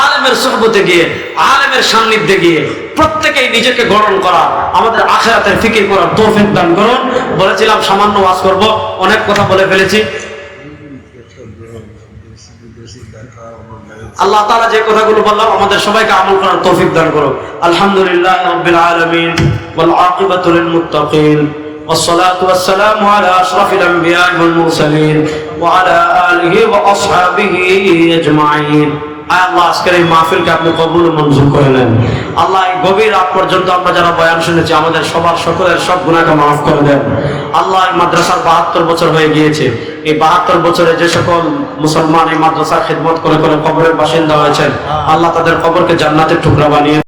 আলেমের সুহবতে গিয়ে, আলেমের সান্নিধ্যে গিয়ে প্রত্যেকেই নিজেকে গঠন করা, আমাদের আখিরাতের ফিকির করার তৌফিক দান করুন। বলেছিলাম সামান্য ওয়াজ করব, অনেক কথা বলে ফেলেছি। আল্লাহ তাআলা যে কথাগুলো বললাম আমাদের সবাইকে আমল করার তৌফিক দান করুন। আলহামদুলিল্লাহি রাব্বিল আলামিন ওয়াল আকিবাতু লিল মুত্তাকিন والصلاة والسلام على أشرف الأنبياء والمرسلين وعلى آله وأصحابه أجمعين। আল্লাহ আজকের এই মাহফিলকে আপনি কবুল ও মঞ্জুর করে নেন। আল্লাহ এই গভীর রাত পর্যন্ত আমরা যারা বয়ান শুনেছি আমাদের সবার সকলের সব গুনাহকে মাফ করে দেন। আল্লাহ এই মাদ্রাসার 72 বছর হয়ে গিয়েছে। এই 72 বছরে যে সকল মুসলমান এই মাদ্রাসার খিদমত করে করে কবরের বাসিন্দা হয়েছেন, আল্লাহ তাদের কবরকে জান্নাতের টুকরা বানিয়ে